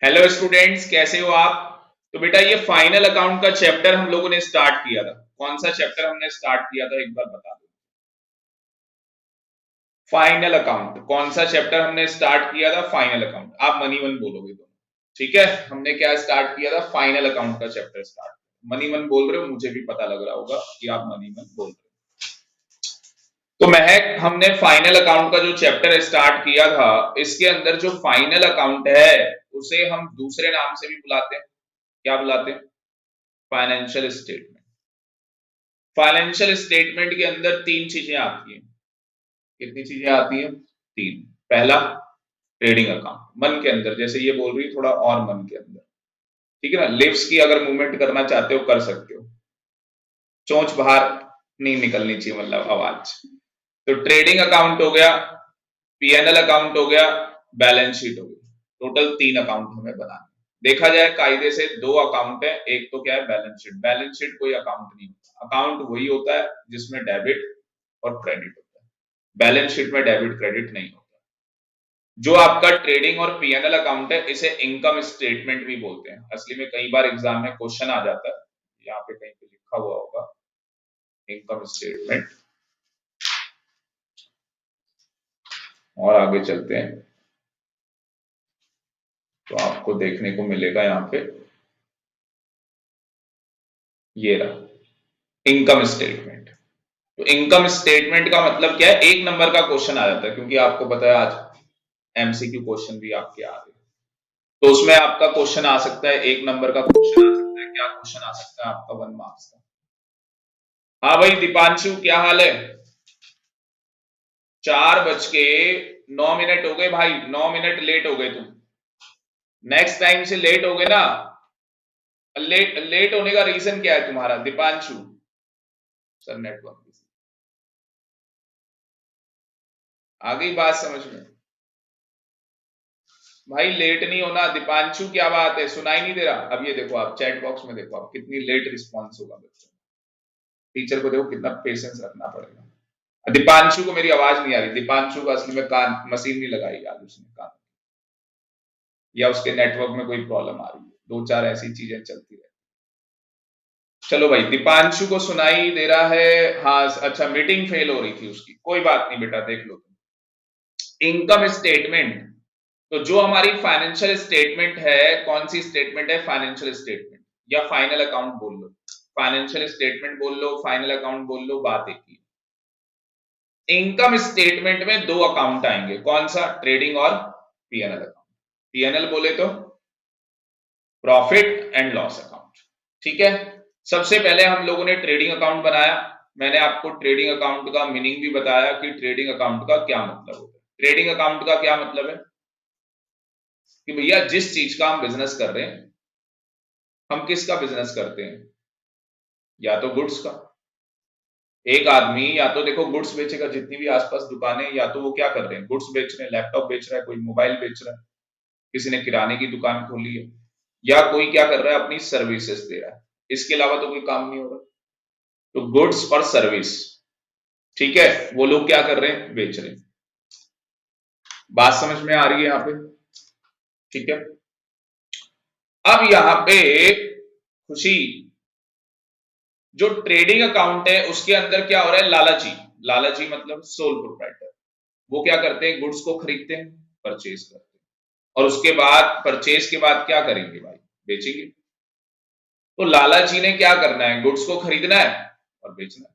Hello students, कैसे हो आप। तो बेटा ये फाइनल अकाउंट का चैप्टर हम लोगों ने स्टार्ट किया था। कौन सा चैप्टर हमने स्टार्ट किया था एक बार बता दो। फाइनल अकाउंट कौन सा चैप्टर हमने स्टार्ट किया था। फाइनल अकाउंट आप मनी वन बोलोगे तो ठीक है। हमने क्या स्टार्ट किया था, फाइनल अकाउंट का चैप्टर स्टार्ट। मनी वन बोल रहे हो, मुझे भी पता लग रहा होगा कि आप मनी वन बोल रहे हो। तो महक, हमने फाइनल अकाउंट का जो चैप्टर स्टार्ट किया था, इसके अंदर जो फाइनल अकाउंट है उसे हम दूसरे नाम से भी बुलाते हैं। क्या बुलाते हैं? Financial statement. फाइनेंशियल स्टेटमेंट के अंदर तीन चीजें आती हैं। कितनी चीजें आती हैं? तीन। पहला, ट्रेडिंग अकाउंट मन के अंदर, जैसे ये बोल रही है थोड़ा और मन के अंदर, ठीक है ना। लिप्स की अगर मूवमेंट करना चाहते हो कर सकते हो, चोंच बाहर नहीं निकलनी चाहिए, मतलब आवाज। तो ट्रेडिंग अकाउंट हो गया, पीएनएल अकाउंट हो गया, बैलेंस शीट हो गई। टोटल तीन अकाउंट हमें बनाने। देखा जाए कायदे से दो अकाउंट है, एक तो क्या है, बैलेंस शीट। बैलेंस शीट कोई अकाउंट नहीं होता, अकाउंट वही होता है जिसमें डेबिट और क्रेडिट होता है। बैलेंस शीट में डेबिट क्रेडिट नहीं होता। जो आपका ट्रेडिंग और पीएनएल अकाउंट है, इसे इनकम स्टेटमेंट भी बोलते हैं। असली में कई बार एग्जाम में क्वेश्चन आ जाता है, यहाँ पे कहीं पे लिखा हुआ होगा इनकम स्टेटमेंट। और आगे चलते हैं तो आपको देखने को मिलेगा यहाँ पे, ये रहा इनकम स्टेटमेंट। तो इनकम स्टेटमेंट का मतलब क्या है, एक नंबर का क्वेश्चन आ जाता है, क्योंकि आपको पता है आज एमसीक्यू क्वेश्चन भी आपके आ रहे हैं। तो उसमें आपका क्वेश्चन आ सकता है, एक नंबर का क्वेश्चन आ सकता है। क्या क्वेश्चन आ सकता है आपका? 1 मार्क्स का। हाँ भाई दीपांशु, क्या हाल है? 4:09 हो गए भाई, 9 मिनट लेट हो गए तुम। नेक्स्ट टाइम से लेट हो गए ना। लेट लेट होने का रीजन क्या है तुम्हारा दीपांशु? Sir network. आ गई बात समझ में? भाई लेट नहीं होना दीपांशु, क्या बात है, सुनाई नहीं दे रहा? अब ये देखो, आप चैट बॉक्स में देखो, आप कितनी लेट रिस्पॉन्स होगा बच्चों। टीचर को देखो कितना पेशेंस रखना पड़ेगा। दीपांशु को मेरी आवाज नहीं आ रही। दीपांशु को असली में कान मशीन नहीं लगाई आज उसने कान, या उसके नेटवर्क में कोई प्रॉब्लम आ रही है, दो चार ऐसी चीजें चलती है। चलो भाई, दीपांशु को सुनाई दे रहा है? हाँ अच्छा, मीटिंग फेल हो रही थी उसकी, कोई बात नहीं बेटा, देख लो तुम इनकम स्टेटमेंट। तो जो हमारी फाइनेंशियल स्टेटमेंट है, कौन सी स्टेटमेंट है? फाइनेंशियल स्टेटमेंट या फाइनल अकाउंट बोल लो। फाइनेंशियल स्टेटमेंट बोल लो, फाइनल अकाउंट बोल लो, बात एक ही। इनकम स्टेटमेंट में दो अकाउंट आएंगे, कौन सा? ट्रेडिंग और पीएनएल अकाउंट। पीएनएल बोले तो प्रॉफिट एंड लॉस अकाउंट, ठीक है। सबसे पहले हम लोगों ने ट्रेडिंग अकाउंट बनाया। मैंने आपको ट्रेडिंग अकाउंट का मीनिंग भी बताया कि ट्रेडिंग अकाउंट का क्या मतलब होता है। ट्रेडिंग अकाउंट का क्या मतलब है कि भैया जिस चीज का हम बिजनेस कर रहे हैं, हम किसका बिजनेस करते हैं? या तो गुड्स का। एक आदमी या तो देखो गुड्स बेचेगा, जितनी भी आसपास दुकानें, या तो वो क्या कर रहे हैं, गुड्स बेच रहे हैं, लैपटॉप बेच रहा है, कोई मोबाइल बेच रहा है, किसी ने किराने की दुकान खोली है, या कोई क्या कर रहा है, अपनी सर्विसेज दे रहा है। इसके अलावा तो कोई काम नहीं हो रहा। तो गुड्स और सर्विस, ठीक है, वो लोग क्या कर रहे हैं, बेच रहे हैं। बात समझ में आ रही है यहाँ पे? ठीक है। अब यहाँ पे खुशी, जो ट्रेडिंग अकाउंट है उसके अंदर क्या हो रहा है, लालची। लालची मतलब सोल प्रोप्राइटर। वो क्या करते हैं, गुड्स को खरीदते हैं, परचेज करते हैं, और उसके बाद परचेज के बाद क्या करेंगे भाई, बेचेंगे। तो लालची ने क्या करना है, गुड्स को खरीदना है और बेचना है।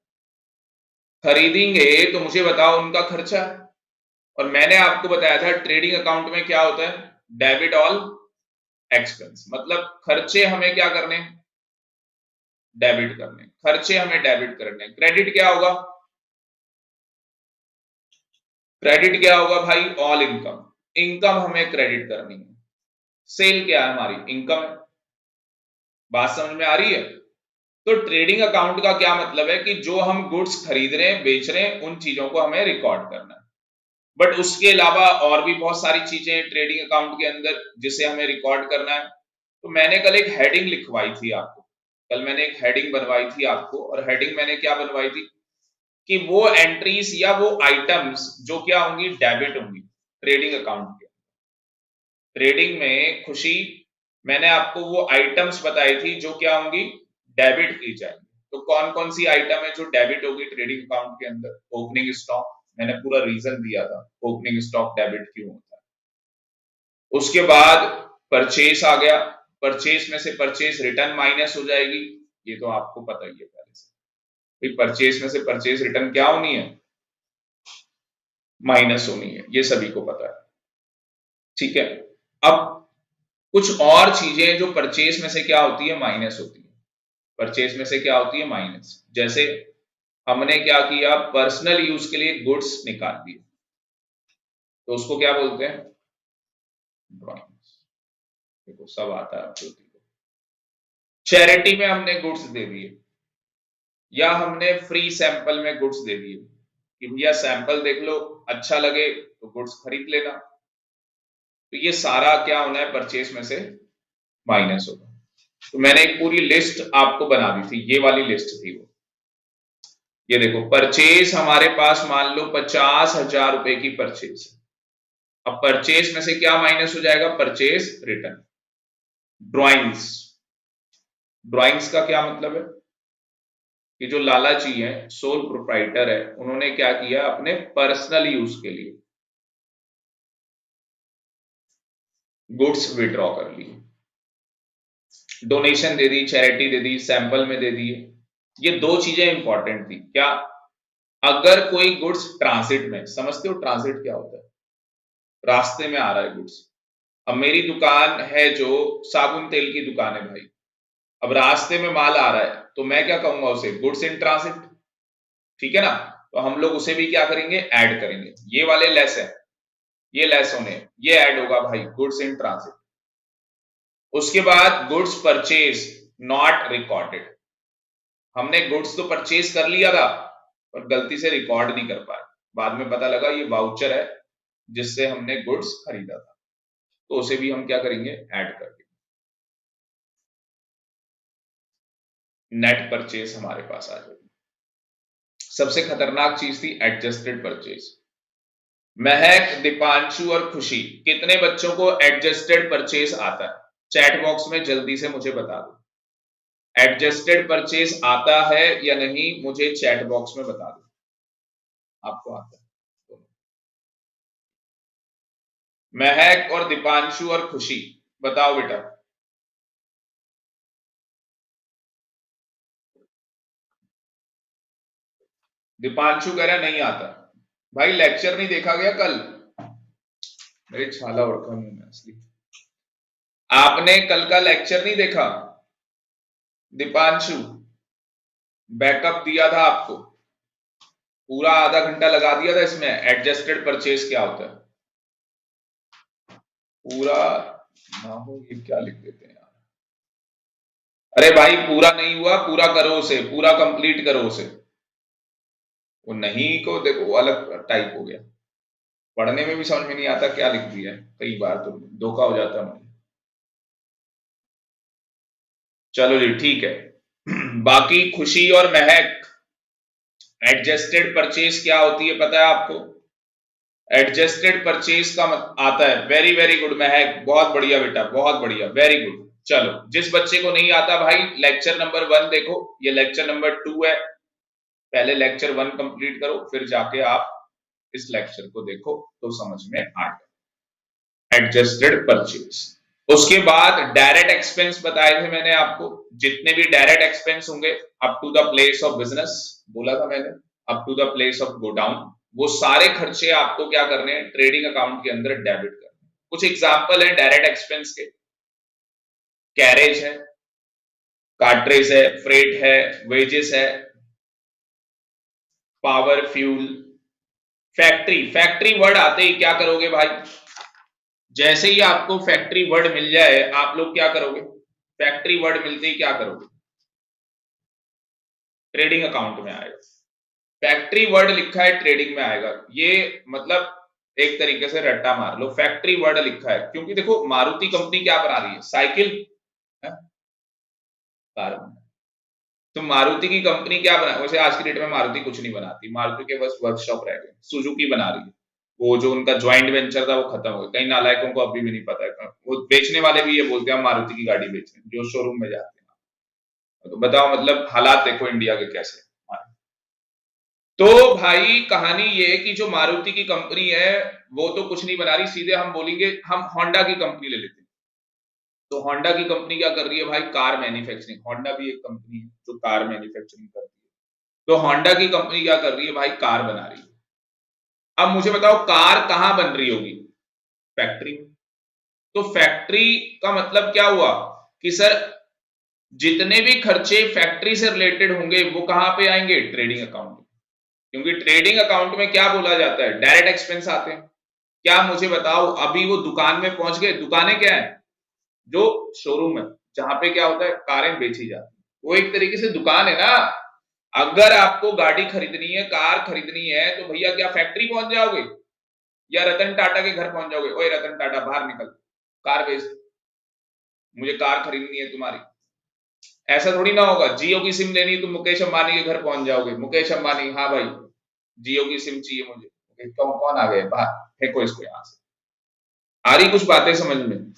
खरीदेंगे तो मुझे बताओ उनका खर्चा। और मैंने आपको बताया था ट्रेडिंग अकाउंट में क्या होता है, डेबिट ऑल एक्सपेंस। मतलब खर्चे हमें क्या करने, डेबिट करने। खर्चे हमें डेबिट करने। क्रेडिट क्या होगा? क्रेडिट क्या होगा भाई, ऑल इनकम। इनकम हमें क्रेडिट करनी है। सेल क्या है हमारी, इनकम है। बात समझ में आ रही है? तो ट्रेडिंग अकाउंट का क्या मतलब है कि जो हम गुड्स खरीद रहे हैं, बेच रहे हैं, उन चीजों को हमें रिकॉर्ड करना है। बट उसके अलावा और भी बहुत सारी चीजें हैं ट्रेडिंग अकाउंट के अंदर जिसे हमें रिकॉर्ड करना है। तो मैंने कल एक हेडिंग लिखवाई थी आपको। कल मैंने एक हेडिंग बनवाई थी आपको, और हेडिंग मैंने क्या बनवाई थी कि वो एंट्रीज या वो आइटम्स जो क्या होंगी, डेबिट होंगी ट्रेडिंग अकाउंट के। ट्रेडिंग में खुशी, मैंने आपको वो आइटम्स बताई थी जो क्या होंगी, डेबिट की जाएंगी। तो कौन कौन सी आइटम है जो डेबिट होगी ट्रेडिंग अकाउंट के अंदर? ओपनिंग स्टॉक, मैंने पूरा रीजन दिया था ओपनिंग स्टॉक डेबिट क्यों होता है। उसके बाद परचेस आ गया, परचेस में से परचेस रिटर्न माइनस हो जाएगी, ये तो आपको पता ही है पहले से। परचेस में से परचेस रिटर्न क्या होनी है, माइनस होनी है, ये सभी को पता है। ठीक है, अब कुछ और चीजें जो परचेस में से क्या होती है, माइनस होती है। परचेस में से क्या होती है, माइनस। जैसे हमने क्या किया, पर्सनल यूज के लिए गुड्स निकाल दिए, तो उसको क्या बोलते हैं, ड्रॉइंग्स। देखो सब आता है आपको। चैरिटी में हमने गुड्स दे दिए, या हमने फ्री सैंपल में गुड्स दे दिए कि भैया सैंपल देख लो, अच्छा लगे तो गुड्स खरीद लेना। तो ये सारा क्या होना है, परचेस में से माइनस होगा। तो मैंने एक पूरी लिस्ट आपको बना दी थी, ये वाली लिस्ट थी वो। ये देखो परचेस हमारे पास मान लो 50,000 रुपए की परचेस है। अब परचेस में से क्या माइनस हो जाएगा, परचेस रिटर्न। ड्राइंग्स, ड्राइंग्स का क्या मतलब है कि जो लालाजी है, सोल प्रोप्राइटर है, उन्होंने क्या किया, अपने पर्सनल यूज के लिए गुड्स विड्रॉ कर लिए, डोनेशन दे दी, चैरिटी दे दी, सैंपल में दे दिए। ये दो चीजें इंपॉर्टेंट थी क्या, अगर कोई गुड्स ट्रांसिट में, समझते हो ट्रांसिट क्या होता है, रास्ते में आ रहा है गुड्स। अब मेरी दुकान है जो साबुन तेल की दुकान है भाई, अब रास्ते में माल आ रहा है तो मैं क्या कहूंगा उसे, गुड्स इन ट्रांसिट। ठीक है ना, तो हम लोग उसे भी क्या करेंगे, ऐड करेंगे। ये वाले लेस है, ये लेस होने, ये ऐड होगा भाई, गुड्स इन ट्रांसिट। उसके बाद गुड्स परचेज नॉट रिकॉर्डेड, हमने गुड्स तो परचेज कर लिया था पर गलती से रिकॉर्ड नहीं कर पाए, बाद में पता लगा ये वाउचर है जिससे हमने गुड्स खरीदा था, तो उसे भी हम क्या करेंगे, ऐड कर देंगे। नेट परचेज हमारे पास आ जाएगी। सबसे खतरनाक चीज थी एडजस्टेड परचेज। महक, दीपांशु और खुशी, कितने बच्चों को एडजस्टेड परचेज आता है, चैट बॉक्स में जल्दी से मुझे बता दो। एडजस्टेड परचेज आता है या नहीं, मुझे चैट बॉक्स में बता दो, आपको आता है। महक और दीपांशु और खुशी, बताओ बेटा। दीपांशु कह रहा नहीं आता, भाई लेक्चर नहीं देखा गया कल, मेरे छाला उड़का मुंह में असली, आपने कल का लेक्चर नहीं देखा, दीपांशु बैकअप दिया था आपको, पूरा आधा घंटा लगा दिया था इसमें, एडजस्टेड परचेज क्या होता है पूरा, ना हो ये क्या लिख देते हैं यार, अरे भाई पूरा नहीं हुआ, पूरा करो उसे, पूरा कंप्लीट करो उसे। वो नहीं को देखो वो अलग टाइप हो गया, पढ़ने में भी समझ में नहीं आता क्या लिख दिया है, कई बार तो धोखा हो जाता है मुझे। चलो जी ठीक है। बाकी खुशी और महक, एडजस्टेड परचेज क्या होती है पता है आपको, एडजस्टेड परचेज का आता है, वेरी वेरी गुड महक, बहुत बढ़िया बेटा, बहुत बढ़िया, वेरी गुड। चलो जिस बच्चे को नहीं आता भाई, लेक्चर नंबर 1 देखो, ये लेक्चर नंबर 2 है, पहले लेक्चर 1 कंप्लीट करो, फिर जाके आप इस लेक्चर को देखो तो समझ में आएगा। एडजस्टेड परचेज, उसके बाद डायरेक्ट एक्सपेंस बताए थे मैंने आपको, जितने भी डायरेक्ट एक्सपेंस होंगे up to the place of business, बोला था मैंने, up to the place of godown, वो सारे खर्चे आपको क्या करने हैं, ट्रेडिंग अकाउंट के अंदर डेबिट करने। कुछ एग्जांपल है डायरेक्ट एक्सपेंस के, कैरेज है, कार्ट्रेज है, फ्रेट है, वेजेस है, power, fuel, factory. Factory word आते ही क्या करोगे भाई, जैसे ही आपको फैक्ट्री वर्ड मिल जाए आप लोग क्या करोगे, फैक्ट्री वर्ड मिलते ही क्या करोगे, ट्रेडिंग अकाउंट में आएगा। फैक्ट्री वर्ड लिखा है ट्रेडिंग में आएगा, ये मतलब एक तरीके से रट्टा मार लो, फैक्ट्री वर्ड लिखा है, क्योंकि देखो मारुति कंपनी क्या बना रही है, साइकिल है? कार। तो मारुति की कंपनी क्या बना, वैसे आज की डेट में मारुति कुछ नहीं बनाती, मारुति के बस वर्कशॉप रह गए, सुजुकी बना रही है, वो जो उनका ज्वाइंट वेंचर था वो खत्म हो गया। कई नालायकों को अभी भी नहीं पता है, वो बेचने वाले भी ये बोलते हैं हम मारुति की गाड़ी बेच रहे हैं, जो शोरूम में जाते हैं। तो बताओ मतलब हालात देखो इंडिया के कैसे। तो भाई कहानी ये है कि जो मारुति की कंपनी है वो तो कुछ नहीं बना रही, सीधे हम बोलेंगे हम होंडा की कंपनी ले लेते हैं। तो होंडा की कंपनी क्या कर रही है भाई, कार मैन्युफैक्चरिंग। होंडा भी एक कंपनी है जो कार मैन्युफैक्चरिंग करती है। तो होंडा की कंपनी क्या कर रही है भाई, कार बना रही है। अब मुझे बताओ कार कहां बन रही होगी, फैक्ट्री में। तो फैक्ट्री का मतलब क्या हुआ कि सर जितने भी खर्चे फैक्ट्री से रिलेटेड होंगे वो कहां पे आएंगे, ट्रेडिंग अकाउंट में। क्योंकि ट्रेडिंग अकाउंट में क्या बोला जाता है, डायरेक्ट एक्सपेंस आते हैं। क्या मुझे बताओ, अभी वो दुकान में पहुंच गए, दुकानें क्या है, जो शोरूम है जहां पे क्या होता है कारें बेची जाती है, वो एक तरीके से दुकान है ना। अगर आपको गाड़ी खरीदनी है, कार खरीदनी है, तो भैया क्या फैक्ट्री पहुंच जाओगे या रतन टाटा के घर पहुंच जाओगे, ओए रतन टाटा बाहर निकल, कार बेच, मुझे कार खरीदनी है तुम्हारी। ऐसा थोड़ी ना होगा। जियो की सिम लेनी है तो मुकेश अंबानी के घर पहुंच जाओगे, मुकेश अंबानी हाँ भाई जियो की सिम चाहिए मुझे, कौन आ गए बाहर, फेंको इसको यहां से। आ रही कुछ बातें समझ में।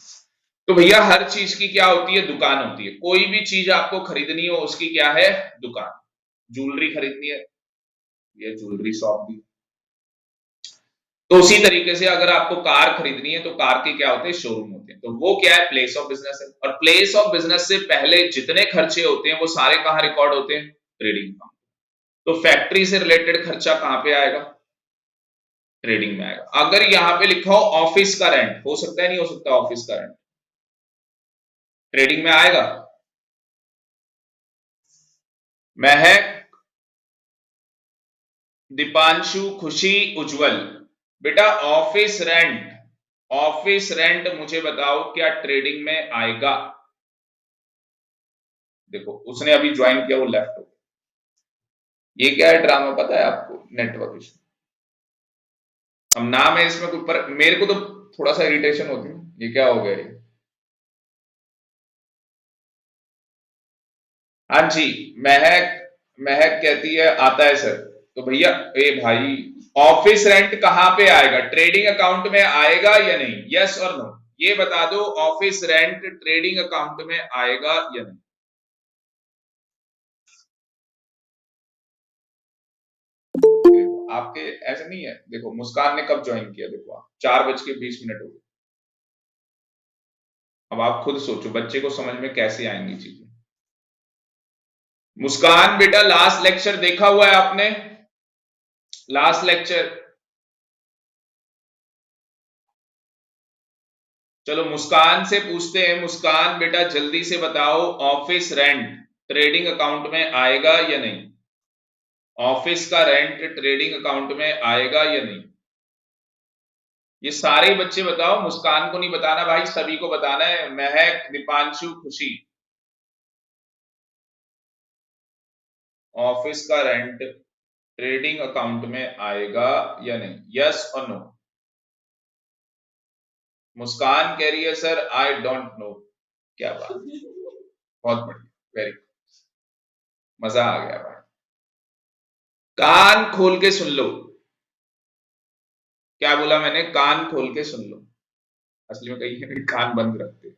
तो भैया हर चीज की क्या होती है, दुकान होती है। कोई भी चीज आपको खरीदनी हो उसकी क्या है, दुकान। ज्वेलरी खरीदनी है, ये ज्वेलरी शॉप भी। तो उसी तरीके से अगर आपको कार खरीदनी है तो कार के क्या होते हैं, शोरूम होते हैं। तो वो क्या है, प्लेस ऑफ बिजनेस है। और प्लेस ऑफ बिजनेस से पहले जितने खर्चे होते हैं वो सारे कहां रिकॉर्ड होते हैं, ट्रेडिंग अकाउंट। तो फैक्ट्री से रिलेटेड खर्चा कहां पे आएगा, ट्रेडिंग में आएगा। अगर यहां पे लिखा हो ऑफिस का रेंट, हो सकता है नहीं हो सकता, ऑफिस का रेंट ट्रेडिंग में आएगा। महक, दीपांशु, खुशी, उज्जवल, बेटा ऑफिस रेंट, ऑफिस रेंट मुझे बताओ क्या ट्रेडिंग में आएगा। देखो उसने अभी ज्वाइन किया, वो लेफ्ट हो गया। ये क्या है ड्रामा पता है आपको, नेटवर्क इशू। हम नाम है इसमें कोई पर, मेरे को तो थोड़ा सा इरिटेशन होती है, ये क्या हो गया ये। हाँ जी, महक, महक कहती है आता है सर। तो भैया ए भाई, ऑफिस रेंट कहां पे आएगा, ट्रेडिंग अकाउंट में आएगा या नहीं, यस और नो, ये बता दो। ऑफिस रेंट ट्रेडिंग अकाउंट में आएगा या नहीं। देखो आपके ऐसे नहीं है, देखो मुस्कान ने कब ज्वाइन किया, देखो आप 4:20 हो गए। अब आप खुद सोचो बच्चे को समझ में कैसे आएंगी चीजें। मुस्कान बेटा लास्ट लेक्चर देखा हुआ है आपने, लास्ट लेक्चर। चलो मुस्कान से पूछते हैं, मुस्कान बेटा जल्दी से बताओ ऑफिस रेंट ट्रेडिंग अकाउंट में आएगा या नहीं, ऑफिस का रेंट ट्रेडिंग अकाउंट में आएगा या नहीं। ये सारे बच्चे बताओ, मुस्कान को नहीं बताना भाई, सभी को बताना है। महक, दीपांशु, खुशी, ऑफिस का रेंट ट्रेडिंग अकाउंट में आएगा या नहीं, यस और नो। मुस्कान कह रही है सर आई डोंट नो। क्या बात, बहुत बढ़िया, वेरी, मजा आ गया भाई। कान खोल के सुन लो, क्या बोला मैंने, कान खोल के सुन लो। असली में कहीं कान बंद रखते।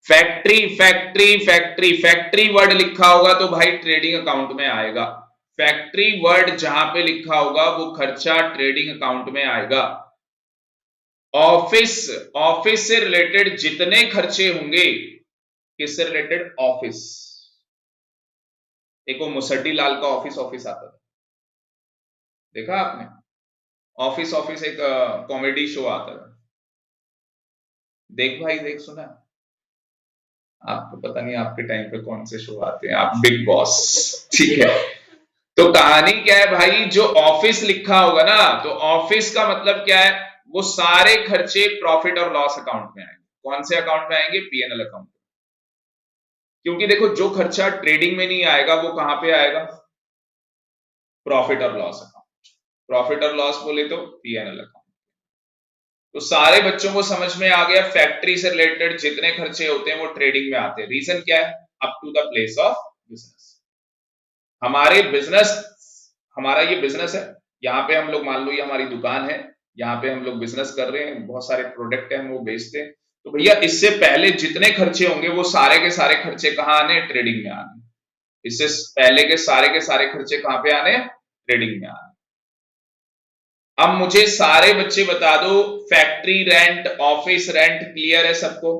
Factory factory factory factory word लिखा होगा तो भाई ट्रेडिंग अकाउंट में आएगा। फैक्ट्री वर्ड जहां पे लिखा होगा वो खर्चा ट्रेडिंग अकाउंट में आएगा। ऑफिस, ऑफिस से रिलेटेड जितने खर्चे होंगे, किससे रिलेटेड, ऑफिस। एक वो मुसड्डी लाल का ऑफिस ऑफिस आता था, देखा आपने, ऑफिस ऑफिस एक कॉमेडी शो आता था, देख भाई देख, सुना। आपको पता नहीं आपके टाइम पे कौन से शो आते हैं, आप बिग बॉस, ठीक है। तो कहानी क्या है भाई, जो ऑफिस लिखा होगा ना, तो ऑफिस का मतलब क्या है, वो सारे खर्चे प्रॉफिट और लॉस अकाउंट में आएंगे। कौन से अकाउंट में आएंगे, पीएनएल अकाउंट। क्योंकि देखो जो खर्चा ट्रेडिंग में नहीं आएगा वो कहां पे आएगा, प्रॉफिट और लॉस अकाउंट। प्रॉफिट और लॉस बोले तो पीएनएल अकाउंट। तो सारे बच्चों को समझ में आ गया, फैक्ट्री से रिलेटेड जितने खर्चे होते हैं वो ट्रेडिंग में आते हैं। रीजन क्या है, up to the place of business. हमारे बिजनेस, हमारा ये बिजनेस है, यहाँ पे हम लोग मान लो ये हमारी दुकान है, यहाँ पे हम लोग बिजनेस कर रहे हैं, बहुत सारे प्रोडक्ट हैं हम वो बेचते हैं, तो भैया इससे पहले जितने खर्चे होंगे वो सारे के सारे खर्चे कहाँ आने, ट्रेडिंग में आने। इससे पहले के सारे खर्चे कहाँ पे आने, ट्रेडिंग में आने। अब मुझे सारे बच्चे बता दो, factory rent, office rent clear है सबको?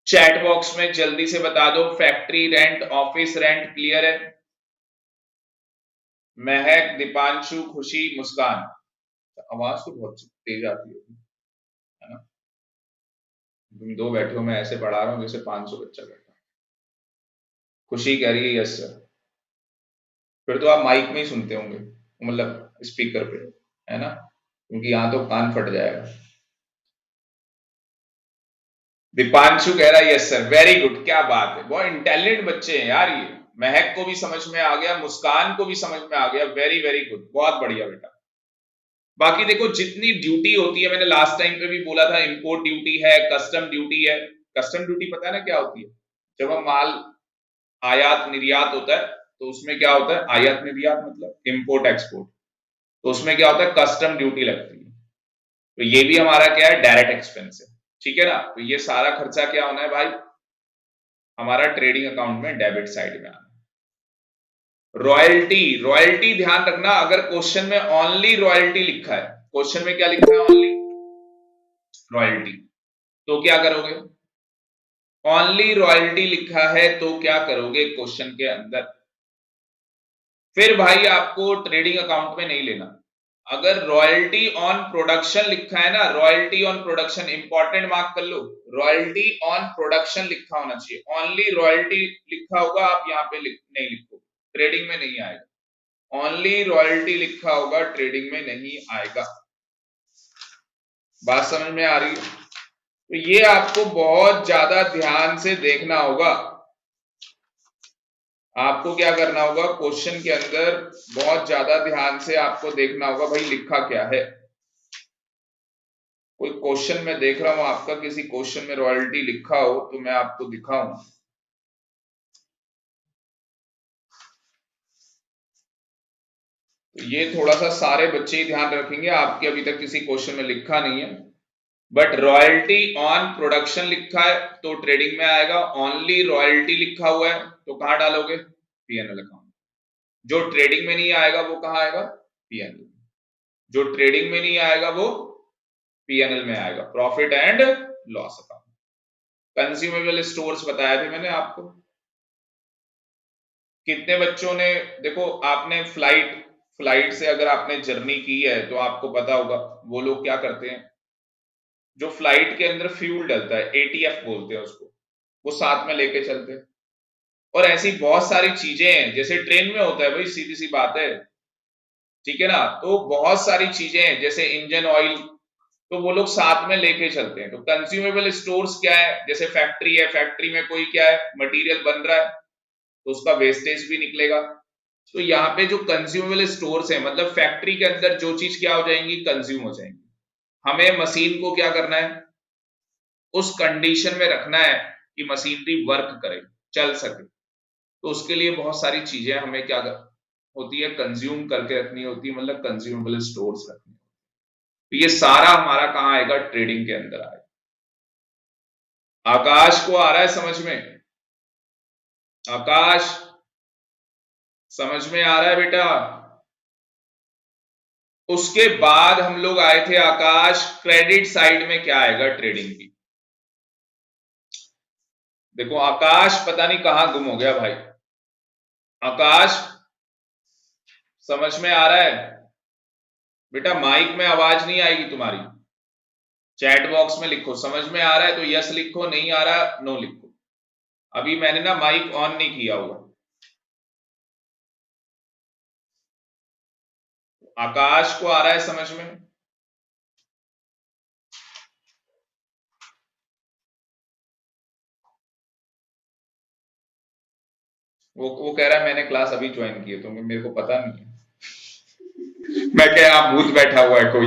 चैट बॉक्स में जल्दी से बता दो, factory rent, office rent clear है? महक, दीपांशु, खुशी, मुस्कान। आवाज तो बहुत तेज आती है ना? तुम दो बैठे हो, मैं ऐसे पढ़ा रहा हूं जैसे 500 बच्चा बैठा। खुशी कह रही है यस सर। फिर तो आप माइक में ही सुनते होंगे, मतलब स्पीकर पे, है ना? क्योंकि यहां तो कान फट जाएगा। दीपांशु कह रहा है यस सर, वेरी गुड, क्या बात है, बहुत इंटेलिजेंट बच्चे हैं यार ये। महक को भी समझ में आ गया, मुस्कान को भी समझ में आ गया, वेरी वेरी गुड, बहुत बढ़िया बेटा। बाकी देखो जितनी ड्यूटी होती है, मैंने लास्ट टाइम पे भी बोला था, इंपोर्ट ड्यूटी है, कस्टम ड्यूटी है। कस्टम ड्यूटी पता है ना क्या होती है? जब हम माल आयात निर्यात होता है तो उसमें क्या होता है, आयात निर्यात मतलब इंपोर्ट एक्सपोर्ट, तो उसमें क्या होता है, कस्टम ड्यूटी लगती है। तो ये भी हमारा क्या है, डायरेक्ट एक्सपेंस है, ठीक है ना? तो ये सारा खर्चा क्या होना है भाई, हमारा ट्रेडिंग अकाउंट में डेबिट साइड में आना। रॉयल्टी, रॉयल्टी ध्यान रखना, अगर क्वेश्चन में ओनली रॉयल्टी लिखा है, क्वेश्चन में क्या लिखा है, ओनली रॉयल्टी, तो क्या करोगे? ओनली रॉयल्टी लिखा है तो क्या करोगे क्वेश्चन के अंदर? फिर भाई आपको ट्रेडिंग अकाउंट में नहीं लेना। अगर रॉयल्टी ऑन प्रोडक्शन लिखा है ना, royalty on production, important mark कर लो, रॉयल्टी ऑन प्रोडक्शन लिखा होना चाहिए। ओनली रॉयल्टी लिखा होगा, आप यहाँ पे नहीं लिखो, ट्रेडिंग में नहीं आएगा। ओनली रॉयल्टी लिखा होगा, ट्रेडिंग में नहीं आएगा। बात समझ में आ रही है? तो ये आपको बहुत ज्यादा ध्यान से देखना होगा। आपको क्या करना होगा, क्वेश्चन के अंदर बहुत ज्यादा ध्यान से आपको देखना होगा भाई लिखा क्या है। कोई क्वेश्चन में देख रहा हूं आपका, किसी क्वेश्चन में रॉयल्टी लिखा हो तो मैं आपको दिखाऊं। तो ये थोड़ा सा सारे बच्चे ही ध्यान रखेंगे, आपके अभी तक किसी क्वेश्चन में लिखा नहीं है, बट रॉयल्टी ऑन प्रोडक्शन लिखा है तो ट्रेडिंग में आएगा। ओनली रॉयल्टी लिखा हुआ है तो कहां डालोगे, पीएनएल अकाउंट। जो ट्रेडिंग में नहीं आएगा वो कहां आएगा, पीएनएल। जो ट्रेडिंग में नहीं आएगा वो पीएनएल में आएगा, profit and loss account. Consumable stores बताए थे मैंने आपको। कितने बच्चों ने, देखो आपने फ्लाइट फ्लाइट से अगर आपने जर्नी की है तो आपको पता होगा वो लोग क्या करते हैं, जो फ्लाइट के अंदर फ्यूल डलता है, एटीएफ बोलते हैं उसको, वो साथ में लेके चलते हैं। और ऐसी बहुत सारी चीजें हैं, जैसे ट्रेन में होता है भाई, सीधी सी बात है, ठीक है ना? तो बहुत सारी चीजें हैं जैसे इंजन ऑयल, तो वो लोग साथ में लेके चलते हैं। तो कंज्यूमेबल स्टोर्स क्या है, जैसे फैक्ट्री है, फैक्ट्री में कोई क्या है, मटेरियल बन रहा है तो उसका वेस्टेज भी निकलेगा। तो यहाँ पे जो कंज्यूमेबल स्टोर्स है, मतलब फैक्ट्री के अंदर जो चीज क्या हो जाएंगी, कंज्यूम हो जाएंगी। हमें मशीन को क्या करना है, उस कंडीशन में रखना है कि मशीनरी वर्क करे, चल सके। तो उसके लिए बहुत सारी चीजें हमें क्या होती है, कंज्यूम करके रखनी होती है, मतलब कंज्यूमेबल स्टोर्स रखनी। तो ये सारा हमारा कहाँ आएगा, ट्रेडिंग के अंदर आएगा। आकाश को आ रहा है समझ में? आकाश समझ में आ रहा है बेटा? उसके बाद हम लोग आए थे आकाश, क्रेडिट साइड में क्या आएगा ट्रेडिंग की। देखो आकाश पता नहीं कहां गुम हो गया भाई। आकाश समझ में आ रहा है बेटा? माइक में आवाज नहीं आएगी तुम्हारी, चैट बॉक्स में लिखो, समझ में आ रहा है तो यस लिखो, नहीं आ रहा नो लिखो। अभी मैंने ना माइक ऑन नहीं किया हुआ। आकाश को आ रहा है समझ में? वो कह रहा है मैंने क्लास अभी ज्वाइन की है, तो मेरे को पता नहीं है। मैं क्या, आप भूत बैठा हुआ है कोई?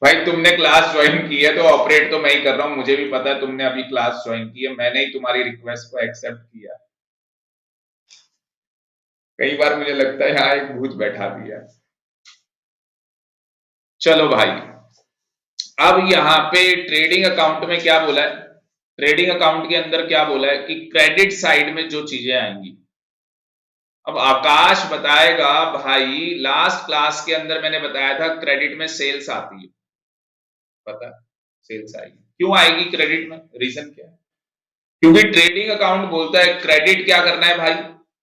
भाई तुमने क्लास ज्वाइन की है तो ऑपरेट तो मैं ही कर रहा हूं, मुझे भी पता है तुमने अभी क्लास ज्वाइन की है, मैंने ही तुम्हारी रिक्वेस्ट को एक्सेप्ट किया। कई बार मुझे लगता है यहाँ एक भूत बैठा दिया। चलो भाई, अब यहां पे ट्रेडिंग अकाउंट में क्या बोला है, ट्रेडिंग अकाउंट के अंदर क्या बोला है कि क्रेडिट साइड में जो चीजें आएंगी, अब आकाश बताएगा भाई लास्ट क्लास के अंदर मैंने बताया था क्रेडिट में सेल्स आती है, पता है सेल्स आएगी, क्यों आएगी क्रेडिट में, रीजन क्या है, क्योंकि ट्रेडिंग अकाउंट बोलता है क्रेडिट क्या करना है भाई,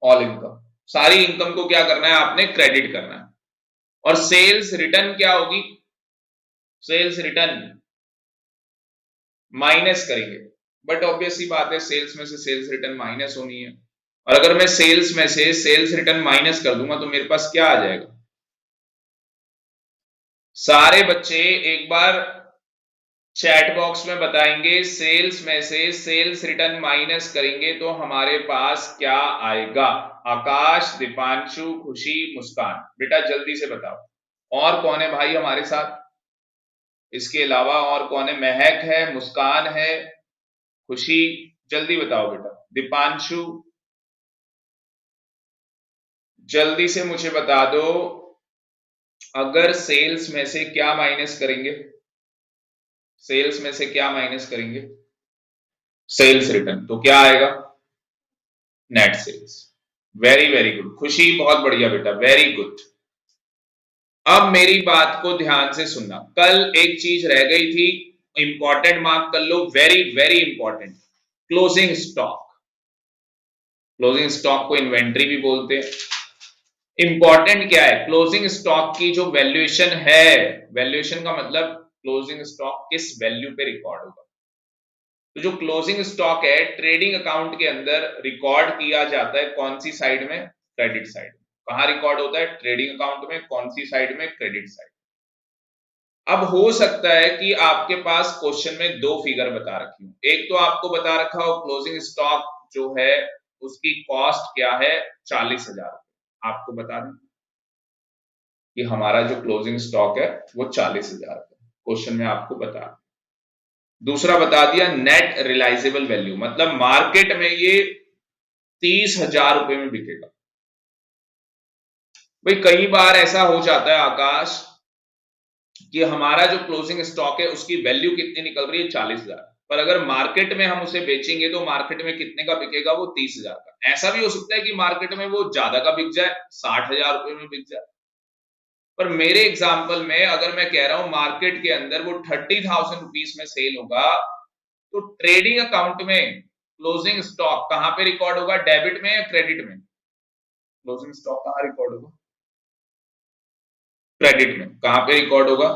ऑल इनकम, सारी इनकम को क्या करना है आपने, क्रेडिट करना है, और सेल्स रिटर्न क्या होगी, सेल्स रिटर्न माइनस करेंगे, बट ऑब्वियस सी बात है सेल्स में से सेल्स रिटर्न माइनस होनी है, और अगर मैं सेल्स में से सेल्स रिटर्न माइनस कर दूंगा तो मेरे पास क्या आ जाएगा, सारे बच्चे एक बार चैट बॉक्स में बताएंगे सेल्स में से सेल्स रिटर्न माइनस करेंगे तो हमारे पास क्या आएगा, आकाश, दीपांशु, खुशी, मुस्कान, बेटा जल्दी से बताओ, और कौन है भाई हमारे साथ, इसके अलावा और कौन है, महक है, मुस्कान है, खुशी, जल्दी बताओ बेटा, दीपांशु जल्दी से मुझे बता दो, अगर सेल्स में से क्या माइनस करेंगे, सेल्स में से क्या माइनस करेंगे, सेल्स रिटर्न, तो क्या आएगा, net sales, very very good, खुशी बहुत बढ़िया बेटा, वेरी गुड। अब मेरी बात को ध्यान से सुनना, कल एक चीज रह गई थी, इंपॉर्टेंट मार्क कर लो, very very important, closing stock, closing stock को इन्वेंट्री भी बोलते हैं, इंपॉर्टेंट क्या है, क्लोजिंग स्टॉक की जो वैल्यूएशन है, वैल्यूएशन का मतलब क्लोजिंग स्टॉक किस वैल्यू पे रिकॉर्ड होगा, तो जो क्लोजिंग स्टॉक है ट्रेडिंग अकाउंट के अंदर रिकॉर्ड किया जाता है कौन सी साइड में, क्रेडिट साइड, कहां रिकॉर्ड होता है, ट्रेडिंग अकाउंट में, कौन सी साइड में, क्रेडिट साइड। अब हो सकता है कि आपके पास क्वेश्चन में दो फिगर बता रखी हो, एक तो आपको बता रखा हो क्लोजिंग स्टॉक जो है उसकी कॉस्ट क्या है, 40,000, आपको बता दें कि हमारा जो क्लोजिंग स्टॉक है वो 40,000 क्वेश्चन में आपको बता, दूसरा बता दिया नेट रियलाइजेबल वैल्यू, मतलब मार्केट में ये 30,000 रुपए में बिकेगा। भाई कई बार ऐसा हो जाता है आकाश कि हमारा जो क्लोजिंग स्टॉक है उसकी वैल्यू कितनी निकल रही है, 40,000, पर अगर मार्केट में हम उसे बेचेंगे तो मार्केट में कितने का बिकेगा, वो 30,000 का। ऐसा भी हो सकता है कि मार्केट में वो ज्यादा का बिक जाए, 60,000 रुपए में बिक जाए, पर मेरे एग्जाम्पल में अगर मैं कह रहा हूं मार्केट के अंदर वो 30,000 रुपीज में सेल होगा, तो ट्रेडिंग अकाउंट में क्लोजिंग स्टॉक कहां पे रिकॉर्ड होगा, डेबिट में या क्रेडिट में, क्लोजिंग स्टॉक कहां रिकॉर्ड होगा, क्रेडिट में, कहां पे रिकॉर्ड होगा,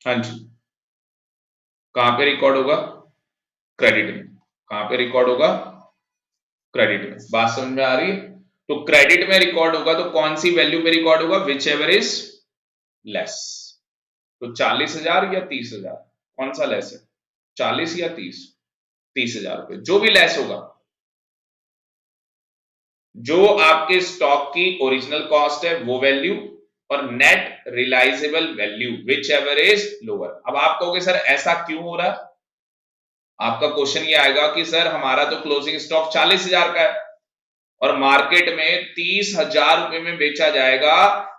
हाँ जी, कहां पे रिकॉर्ड होगा, क्रेडिट में, कहां पे रिकॉर्ड होगा, क्रेडिट में, बात समझ में आ रही है, तो क्रेडिट में रिकॉर्ड होगा तो कौन सी वैल्यू पे रिकॉर्ड होगा, विच एवर इज लेस, तो 40,000 या 30,000, कौन सा लेस है, 40 या 30, 30,000 रुपए, जो भी लेस होगा, जो आपके स्टॉक की ओरिजिनल कॉस्ट है वो वैल्यू, और net realisable value whichever is lower. अब आप कहोगे सर ऐसा क्यों हो रहा है, आपका क्वेश्चन ये आएगा कि सर हमारा तो क्लोजिंग स्टॉक 40,000 का है और मार्केट में 30,000 रुपए में बेचा जाएगा,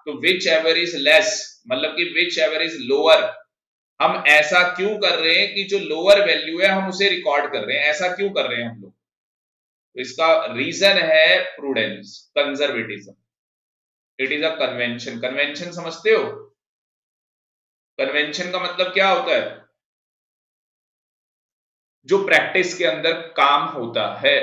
तो विच एवर इज लेस, मतलब कि विच एवर इज लोअर, हम ऐसा क्यों कर रहे हैं कि जो लोअर वैल्यू है हम उसे रिकॉर्ड कर रहे हैं, ऐसा क्यों कर रहे हैं हम लोग, तो इसका रीजन है prudence, conservatism, it is a convention, convention समझते हो, कन्वेंशन का मतलब क्या होता है, जो प्रैक्टिस के अंदर काम होता है,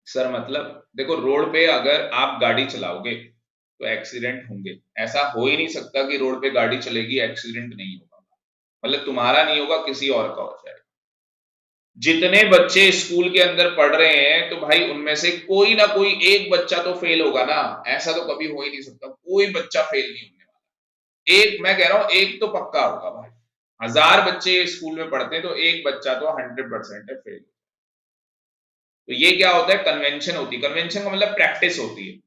सर मतलब देखो रोड पे अगर आप गाड़ी चलाओगे तो एक्सीडेंट होंगे, ऐसा हो ही नहीं सकता कि रोड पे गाड़ी चलेगी एक्सीडेंट नहीं होगा, मतलब तुम्हारा नहीं होगा किसी और का हो जाएगा, जितने बच्चे स्कूल के अंदर पढ़ रहे हैं तो भाई उनमें से कोई ना कोई एक बच्चा तो फेल होगा ना, ऐसा तो कभी हो ही नहीं सकता, कोई बच्चा फेल नहीं होने वाला, एक मैं कह रहा हूं एक तो पक्का होगा भाई, 1000 बच्चे स्कूल में पढ़ते हैं तो एक बच्चा तो 100% है फेल, तो ये क्या होता है, कन्वेंशन होती है, कन्वेंशन का मतलब प्रैक्टिस होती है,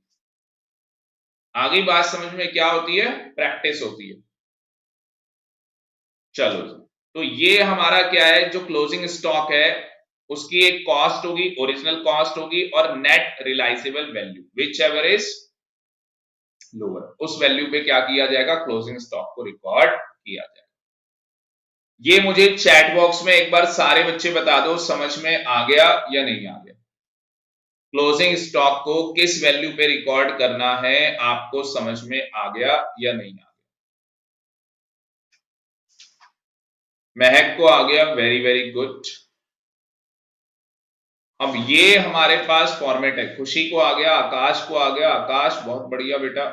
आगे बात समझ में क्या होती है, प्रैक्टिस होती है, चलो तो ये हमारा क्या है, जो क्लोजिंग स्टॉक है उसकी एक कॉस्ट होगी, ओरिजिनल कॉस्ट होगी, और net realisable value whichever is lower, उस वैल्यू पे क्या किया जाएगा, क्लोजिंग स्टॉक को रिकॉर्ड किया जाएगा। ये मुझे चैट बॉक्स में एक बार सारे बच्चे बता दो, समझ में आ गया या नहीं आ गया। क्लोजिंग स्टॉक को किस वैल्यू पे रिकॉर्ड करना है, आपको समझ में आ गया या नहीं आ गया। महक को आ गया, वेरी वेरी गुड। अब ये हमारे पास फॉर्मेट है, खुशी को आ गया, आकाश को आ गया, आकाश बहुत बढ़िया बेटा।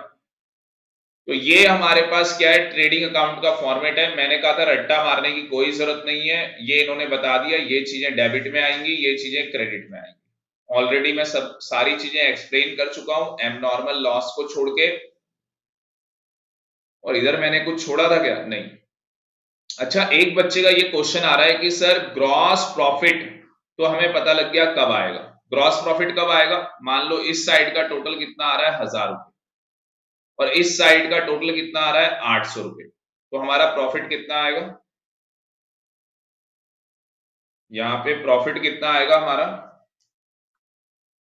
तो ये हमारे पास क्या है, ट्रेडिंग अकाउंट का फॉर्मेट है। मैंने कहा था रट्टा मारने की कोई जरूरत नहीं है, ये इन्होंने बता दिया, ये चीजें डेबिट में आएंगी, ये चीजें क्रेडिट में आएंगी। ऑलरेडी मैं सब सारी चीजें एक्सप्लेन कर चुका हूं, एबनॉर्मल लॉस को छोड़ के। और इधर मैंने कुछ छोड़ा था क्या, नहीं। अच्छा, एक बच्चे का ये क्वेश्चन आ रहा है कि सर ग्रॉस प्रॉफिट तो हमें पता लग गया कब आएगा, ग्रॉस प्रॉफिट कब आएगा। मान लो इस साइड का टोटल कितना आ रहा है, 1000 रुपए, और इस साइड का टोटल कितना आ रहा है, 800 रुपए। तो हमारा प्रॉफिट कितना आएगा, यहां पे प्रॉफिट कितना आएगा हमारा,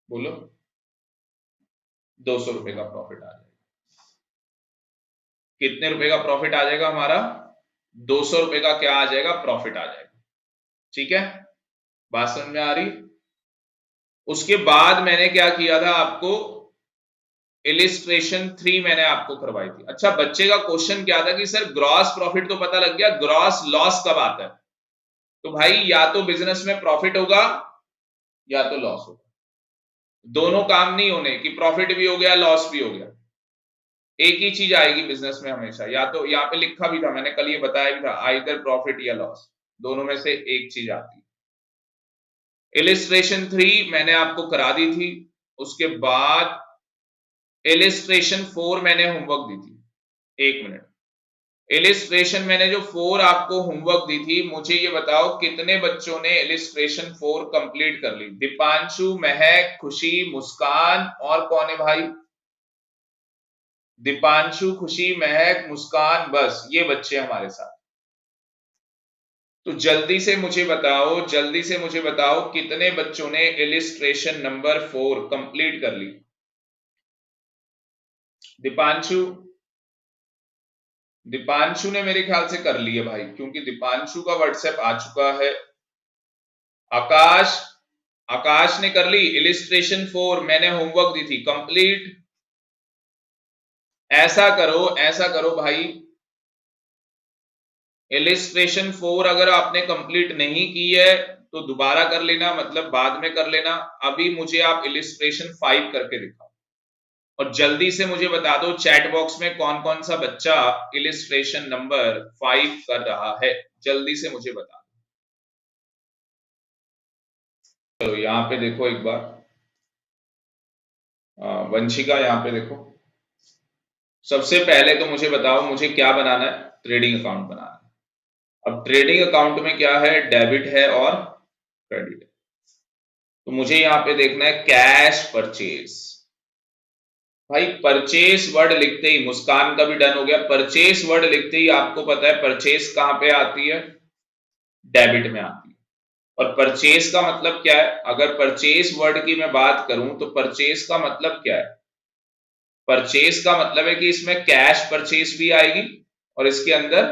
बोलो। 200 रुपए का प्रॉफिट आ जाएगा। कितने रुपए का प्रॉफिट आ जाएगा हमारा, 200 रुपए का क्या आ जाएगा, प्रॉफिट आ जाएगा। ठीक है, बात समझ में आ रही। उसके बाद मैंने क्या किया था, आपको इलिस्ट्रेशन 3 मैंने आपको करवाई थी। अच्छा, बच्चे का क्वेश्चन क्या था कि सर ग्रॉस प्रॉफिट तो पता लग गया, ग्रॉस लॉस कब आता है। तो भाई या तो बिजनेस में प्रॉफिट होगा या तो लॉस होगा, दोनों काम नहीं होने कि प्रॉफिट भी हो गया लॉस भी हो गया। एक ही चीज आएगी बिजनेस में हमेशा, या तो यहाँ पे लिखा भी था मैंने, कल ये बताया भी था, आइदर प्रॉफिट या लॉस, दोनों में से एक चीज आती है। इलिस्ट्रेशन 3 मैंने आपको करा दी थी। उसके बाद इलिस्ट्रेशन 4 मैंने होमवर्क दी थी। एक मिनट, इलिस्ट्रेशन मैंने जो 4 आपको होमवर्क दी थी, मुझे ये बताओ कितने बच्चों ने इलिस्ट्रेशन 4 कंप्लीट कर ली। दीपांशु, महक, खुशी, मुस्कान, और कौन है भाई, दीपांशु, खुशी, महक, मुस्कान, बस ये बच्चे हमारे साथ। तो जल्दी से मुझे बताओ, जल्दी से मुझे बताओ कितने बच्चों ने इलिस्ट्रेशन नंबर 4 कंप्लीट कर ली। दीपांशु, दीपांशु ने मेरे ख्याल से कर ली है भाई, क्योंकि दीपांशु का व्हाट्सएप आ चुका है। आकाश, आकाश ने कर ली इलिस्ट्रेशन 4, मैंने होमवर्क दी थी, कंप्लीट। ऐसा करो भाई, इलिस्ट्रेशन 4 अगर आपने कंप्लीट नहीं की है तो दोबारा कर लेना, मतलब बाद में कर लेना। अभी मुझे आप इलिस्ट्रेशन 5 करके दिखाओ, और जल्दी से मुझे बता दो चैट बॉक्स में कौन कौन सा बच्चा इलिस्ट्रेशन नंबर 5 कर रहा है, जल्दी से मुझे बता दो। चलो यहां पे देखो एक बार, वंशिका यहां पे देखो। सबसे पहले तो मुझे बताओ मुझे क्या बनाना है, ट्रेडिंग अकाउंट बनाना है। अब ट्रेडिंग अकाउंट में क्या है, डेबिट है और क्रेडिट है। तो मुझे यहां पे देखना है कैश परचेज। भाई परचेस वर्ड लिखते ही, मुस्कान का भी डन हो गया, परचेस वर्ड लिखते ही आपको पता है परचेस कहां पे आती है, डेबिट में आती है। और परचेस का मतलब क्या है, अगर परचेस वर्ड की मैं बात करूं तो परचेस का मतलब क्या है, परचेस का मतलब है कि इसमें कैश परचेस भी आएगी और इसके अंदर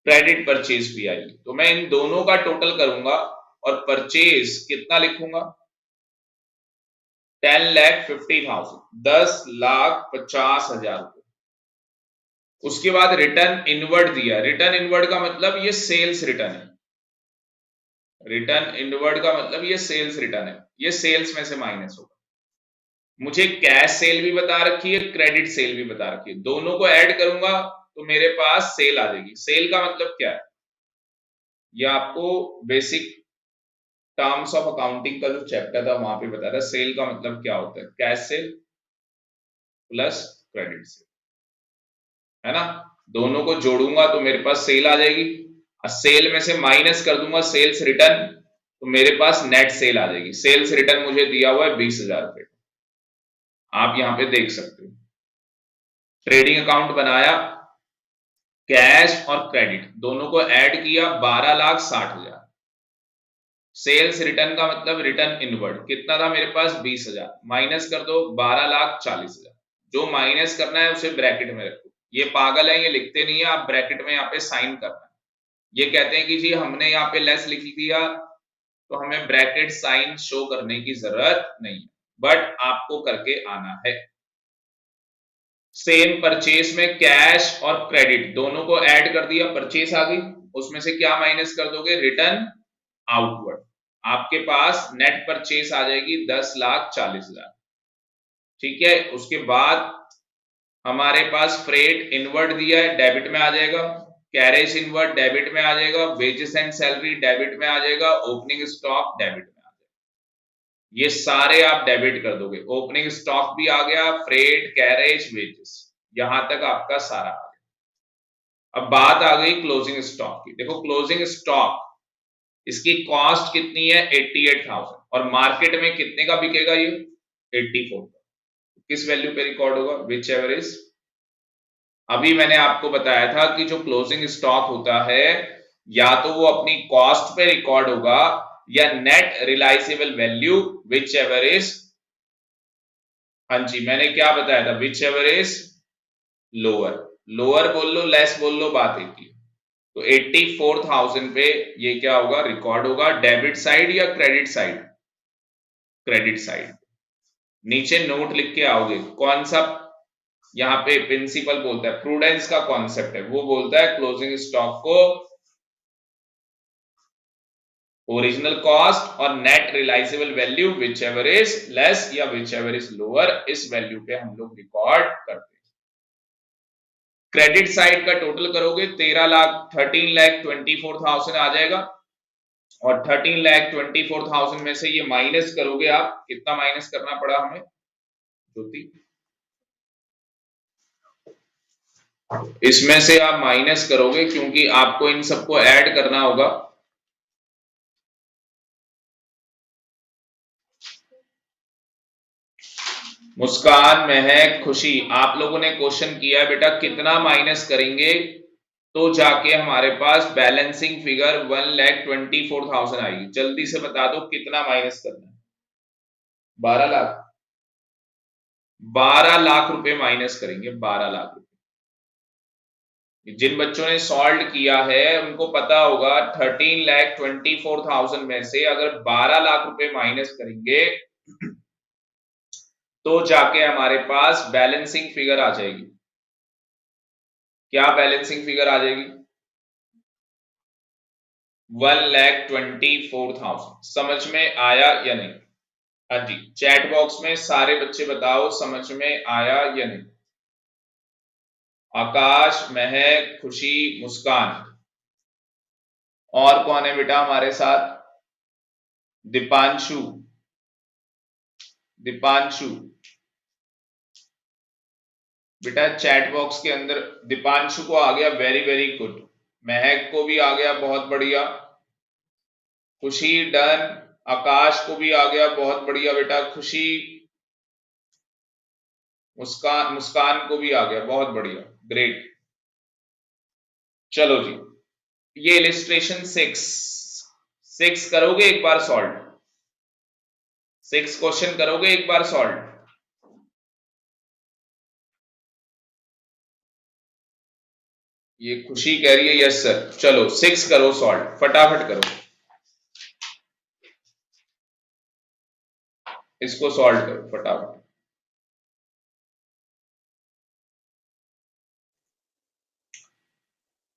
क्रेडिट परचेज भी आएगी। तो मैं इन दोनों का टोटल करूंगा और परचेज कितना लिखूंगा, 10,50,000, 10,50,000 रुपए। उसके बाद रिटर्न इनवर्ड दिया, रिटर्न इनवर्ड का मतलब ये सेल्स रिटर्न है, रिटर्न इनवर्ड का मतलब ये सेल्स रिटर्न है, ये सेल्स में से माइनस होगा। मुझे कैश सेल भी बता रखी है, क्रेडिट सेल भी बता रखी है, दोनों को ऐड करूंगा तो मेरे पास सेल आ जाएगी। सेल का मतलब क्या है, ये आपको बेसिक टर्म्स ऑफ अकाउंटिंग का जो चैप्टर था वहां पे बताया था, सेल का मतलब क्या होता है, cash cell plus credit sale, है ना। दोनों को जोड़ूंगा तो मेरे पास सेल आ जाएगी, और सेल में से माइनस कर दूंगा सेल्स रिटर्न तो मेरे पास नेट सेल आ जाएगी। सेल्स रिटर्न मुझे दिया हुआ है 20,000 रुपए, आप यहां पे देख सकते हो। ट्रेडिंग अकाउंट बनाया, कैश और क्रेडिट दोनों को ऐड किया, 12,60,000। सेल्स रिटर्न का मतलब रिटर्न इनवर्ड कितना था मेरे पास, 20,000, माइनस कर दो 12,40,000, जो माइनस करना है उसे ब्रैकेट में रखो। ये पागल है, ये लिखते नहीं है, आप ब्रैकेट में यहाँ पे साइन करना है। ये कहते हैं कि जी हमने यहाँ पे लेस लिख दिया तो हमें ब्रैकेट साइन शो करने की जरूरत नहीं है, बट आपको करके आना है। सेम परचेस में कैश और क्रेडिट दोनों को ऐड कर दिया, परचेस आ गई, उसमें से क्या माइनस कर दोगे, रिटर्न आउटवर्ड। आपके पास नेट परचेस आ जाएगी 10,40,000। ठीक है, उसके बाद हमारे पास फ्रेट इनवर्ड दिया है, डेबिट में आ जाएगा, कैरेज इनवर्ड डेबिट में आ जाएगा, वेजेस एंड सैलरी डेबिट में आ जाएगा, ओपनिंग स्टॉक डेबिट में आ जाएगा। ये सारे आप डेबिट कर दोगे, ओपनिंग स्टॉक भी आ गया, फ्रेट, कैरेज, वेजेस, यहां तक आपका सारा आ गया। अब बात आ गई क्लोजिंग स्टॉक की। देखो क्लोजिंग स्टॉक, इसकी कॉस्ट कितनी है, 88,000, और मार्केट में कितने का बिकेगा ये, 84 का। किस वैल्यू पे रिकॉर्ड होगा, विच एवर इज, अभी मैंने आपको बताया था कि जो क्लोजिंग स्टॉक होता है या तो वो अपनी कॉस्ट पे रिकॉर्ड होगा या net realisable value, whichever is, हाँ जी मैंने क्या बताया था, whichever is lower, lower बोल लो लेस बोल लो, बात एक ही। तो 84,000 पे ये क्या होगा, रिकॉर्ड होगा, डेबिट साइड या क्रेडिट साइड, क्रेडिट साइड। नीचे नोट लिख के आओगे, कौन सा, यहाँ पे प्रिंसिपल बोलता है, प्रूडेंस का कॉन्सेप्ट है, वो बोलता है क्लोजिंग स्टॉक को ओरिजिनल कॉस्ट और net realisable value whichever is less या विच एवर इज लोअर, इस वैल्यू पे हम लोग रिकॉर्ड करते हैं। क्रेडिट साइड का टोटल करोगे 13,24,000 आ जाएगा, और 13,24,000 में से ये माइनस करोगे आप, कितना माइनस करना पड़ा हमें ज्योति, इसमें से आप माइनस करोगे क्योंकि आपको इन सबको ऐड करना होगा। मुस्कान, महक, खुशी, आप लोगों ने क्वेश्चन किया है बेटा कितना माइनस करेंगे तो जाके हमारे पास बैलेंसिंग फिगर 1,24,000 आएगी। जल्दी से बता दो कितना माइनस करना है, 12 लाख, 12 लाख रुपए माइनस करेंगे, 12 लाख रुपए। जिन बच्चों ने सॉल्व किया है उनको पता होगा 13,24,000 में से अगर 12 लाख रुपए माइनस करेंगे तो जाके हमारे पास बैलेंसिंग फिगर आ जाएगी। क्या बैलेंसिंग फिगर आ जाएगी, 1,24,000। समझ में आया या नहीं, हाँ जी चैट बॉक्स में सारे बच्चे बताओ समझ में आया या नहीं। आकाश, महक, खुशी, मुस्कान, और कौन है बेटा हमारे साथ, दीपांशु, दीपांशु बेटा चैट बॉक्स के अंदर दीपांशु को आ गया, वेरी वेरी गुड, महक को भी आ गया, बहुत बढ़िया, खुशी डन, आकाश को भी आ गया, बहुत बढ़िया बेटा, खुशी, मुस्कान, मुस्कान को भी आ गया, बहुत बढ़िया, ग्रेट। चलो जी, ये इलिस्ट्रेशन 6 करोगे एक बार सॉल्व, 6 क्वेश्चन करोगे एक बार सॉल्व, ये खुशी कह रही है यस सर, चलो 6 करो सॉल्व, फटाफट करो, इसको सॉल्व करो फटाफट।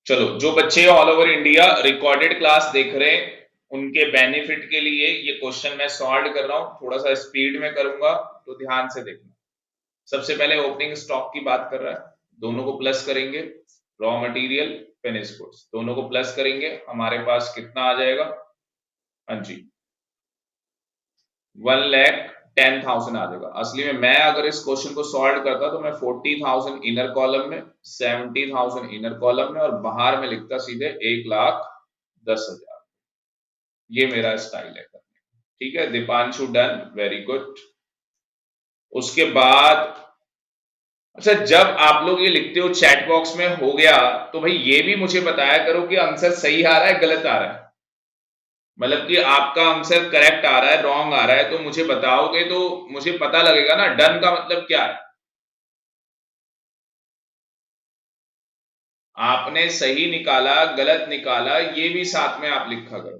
चलो जो बच्चे all over India recorded class देख रहे हैं उनके बेनिफिट के लिए ये क्वेश्चन मैं सॉल्व कर रहा हूं, थोड़ा सा स्पीड में करूंगा तो ध्यान से देखना। सबसे पहले ओपनिंग स्टॉक की बात कर रहा है, दोनों को प्लस करेंगे, रॉ मटेरियल, फिनिश गुड्स दोनों को प्लस करेंगे, हमारे पास कितना आ जाएगा, हाँ जी 1,10,000 आ जाएगा। असली में मैं अगर इस क्वेश्चन को सॉल्व करता तो मैं 40,000 इनर कॉलम में, 70,000 इनर कॉलम में और बाहर में लिखता सीधे 1,10,000। ये मेरा स्टाइल है करने, ठीक है दीपांशु डन, वेरी गुड। उसके बाद अच्छा जब आप लोग ये लिखते हो चैट बॉक्स में हो गया तो भाई ये भी मुझे बताया करो कि आंसर सही आ रहा है गलत आ रहा है, मतलब कि आपका आंसर करेक्ट आ रहा है रॉन्ग आ रहा है तो मुझे बताओगे तो मुझे पता लगेगा ना, डन का मतलब क्या है, आपने सही निकाला गलत निकाला ये भी साथ में आप लिखा करो,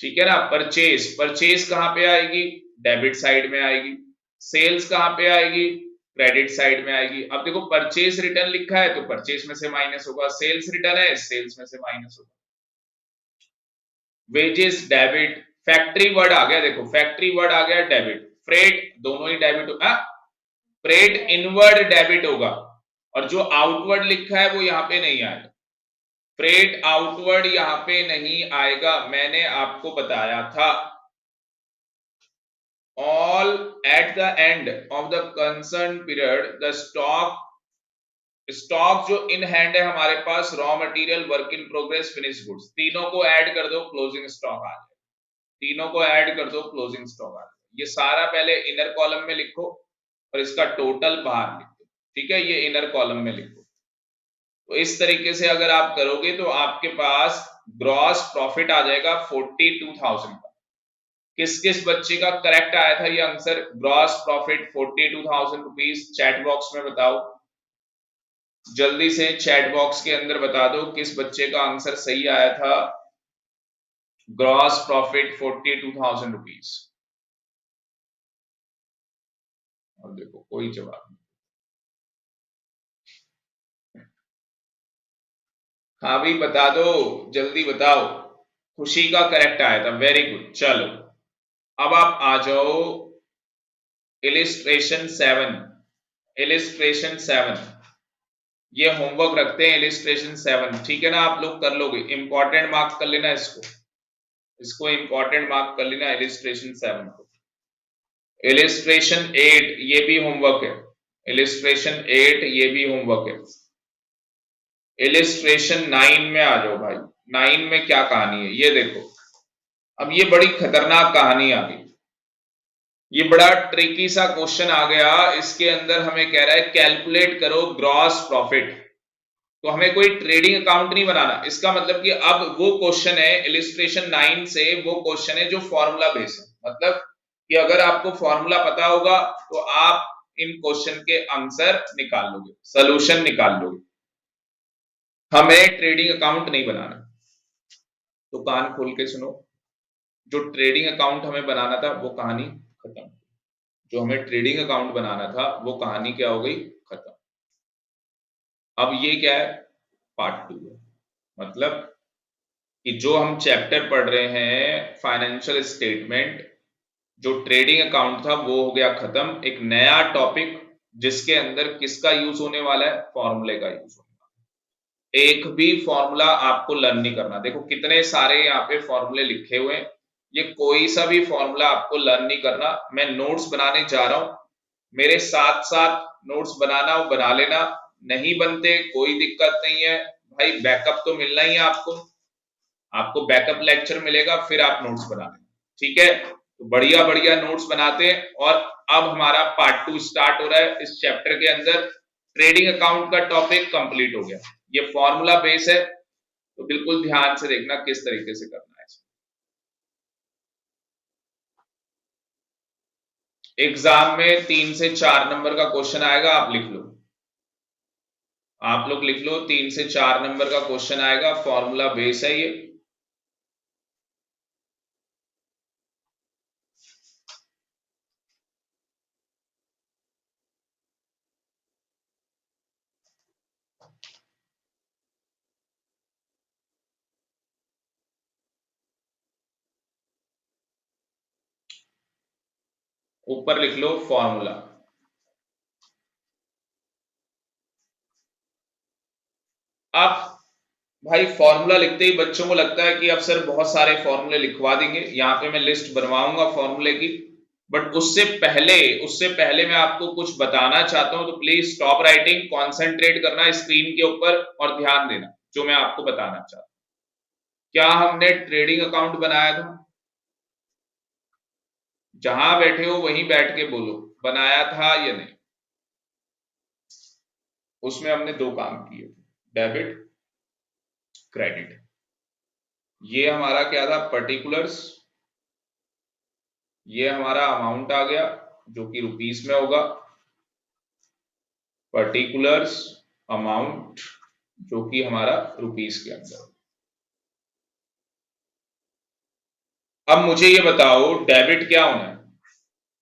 ठीक है ना। परचेस, परचेस कहां पे आएगी, डेबिट साइड में आएगी। सेल्स कहां पे आएगी, क्रेडिट साइड में आएगी। अब देखो परचेस रिटर्न लिखा है तो परचेस में से माइनस होगा, सेल्स रिटर्न है सेल्स में से माइनस होगा। वेजेस डेबिट, फैक्ट्री वर्ड आ गया, देखो फैक्ट्री वर्ड आ गया डेबिट, फ्रेट दोनों ही डेबिट होगा, फ्रेट इनवर्ड डेबिट होगा, और जो आउटवर्ड लिखा है वो यहां पे नहीं आएगा, फ्रेट आउटवर्ड यहां पे नहीं आएगा, मैंने आपको बताया था। All at the end of the concern period the stock, stock जो इन हैंड है हमारे पास, raw material, work in progress, finish goods, तीनों को ऐड कर दो क्लोजिंग स्टॉक आ जाए, तीनों को ऐड कर दो क्लोजिंग स्टॉक आ जाए। ये सारा पहले इनर कॉलम में लिखो और इसका टोटल बाहर लिखो, ठीक है, ये इनर कॉलम में लिखो। तो इस तरीके से अगर आप करोगे तो आपके पास ग्रॉस प्रॉफिट आ जाएगा 42,000 का। किस किस बच्चे का करेक्ट आया था ये answer, gross profit 42,000 rupees, chat box में बताओ, जल्दी से चैट बॉक्स के अंदर बता दो किस बच्चे का आंसर सही आया था, ग्रॉस प्रॉफिट 42,000 रुपीज। और देखो कोई जवाब नहीं। हाँ भाई बता दो, जल्दी बताओ। खुशी का करेक्ट आया था, वेरी गुड। चलो अब आप आ जाओ इलिस्ट्रेशन 7, इलिस्ट्रेशन 7, ये होमवर्क रखते हैं इलिस्ट्रेशन 7, ठीक है ना, आप लोग कर लोगे, इंपॉर्टेंट मार्क कर लेना इसको, इसको इंपॉर्टेंट मार्क कर लेना इलिस्ट्रेशन 7 को। इलिस्ट्रेशन 8 ये भी होमवर्क है, इलिस्ट्रेशन 8 ये भी होमवर्क है। इलिस्ट्रेशन 9 में आ जाओ भाई, 9 में क्या कहानी है ये देखो। अब ये बड़ी खतरनाक कहानी आ गई, ये बड़ा ट्रिकी सा क्वेश्चन आ गया, इसके अंदर हमें कह रहा है कैलकुलेट करो ग्रॉस प्रॉफिट। तो हमें कोई ट्रेडिंग अकाउंट नहीं बनाना, इसका मतलब कि अब वो क्वेश्चन है इलिस्ट्रेशन 9 से, वो क्वेश्चन है जो फॉर्मूला बेस है, मतलब कि अगर आपको फॉर्मूला पता होगा तो आप इन क्वेश्चन के आंसर निकाल लोगे, सोल्यूशन निकाल लोगे। हमें ट्रेडिंग अकाउंट नहीं बनाना, तो कान खोल के सुनो, जो ट्रेडिंग अकाउंट हमें बनाना था वो कहानी खत्म, जो हमें ट्रेडिंग अकाउंट बनाना था वो कहानी क्या हो गई, खत्म। अब ये क्या है, पार्ट 2 है, मतलब कि जो हम चैप्टर पढ़ रहे हैं फाइनेंशियल स्टेटमेंट, जो ट्रेडिंग अकाउंट था वो हो गया खत्म, एक नया टॉपिक जिसके अंदर किसका यूज होने वाला है, फॉर्मूले का यूज होने वाला है। एक भी फॉर्मूला आपको लर्न नहीं करना, देखो कितने सारे यहाँ पे फॉर्मूले लिखे हुए हैं, ये कोई सा भी फॉर्मूला आपको लर्न नहीं करना। मैं नोट्स बनाने जा रहा हूं, मेरे साथ साथ नोट्स बनाना वो बना लेना, नहीं बनते कोई दिक्कत नहीं है भाई, बैकअप तो मिलना ही है आपको, आपको बैकअप लेक्चर मिलेगा फिर आप नोट्स बना लेना, ठीक है। तो बढ़िया बढ़िया नोट्स बनाते हैं, और अब हमारा पार्ट 2 स्टार्ट हो रहा है, इस चैप्टर के अंदर ट्रेडिंग अकाउंट का टॉपिक कंप्लीट हो गया, ये फॉर्मूला बेस है, तो बिल्कुल ध्यान से देखना किस तरीके से करना है। एग्जाम में 3 से 4 नंबर का क्वेश्चन आएगा, आप लिख लो, आप लोग लिख लो, 3 से 4 नंबर का क्वेश्चन आएगा, फॉर्मूला बेस है ये। ऊपर लिख लो फॉर्मूला। आप भाई फॉर्मूला लिखते ही बच्चों को लगता है कि अब सर बहुत सारे फॉर्मूले लिखवा देंगे, यहाँ पे मैं लिस्ट बनवाऊंगा फॉर्मूले की, बट उससे पहले मैं आपको कुछ बताना चाहता हूं, तो प्लीज स्टॉप राइटिंग, कॉन्सेंट्रेट करना स्क्रीन के ऊपर और ध्यान देना जो मैं आपको बताना चाहता हूं। क्या हमने ट्रेडिंग अकाउंट बनाया था, जहां बैठे हो वहीं बैठ के बोलो, बनाया था या नहीं। उसमें हमने दो काम किए थे, डेबिट क्रेडिट, ये हमारा क्या था, पर्टिकुलर्स, ये हमारा अमाउंट आ गया जो कि रुपीस में होगा, पर्टिकुलर्स अमाउंट, जो कि हमारा रुपीस के अंदर। अब मुझे ये बताओ डेबिट क्या होना है?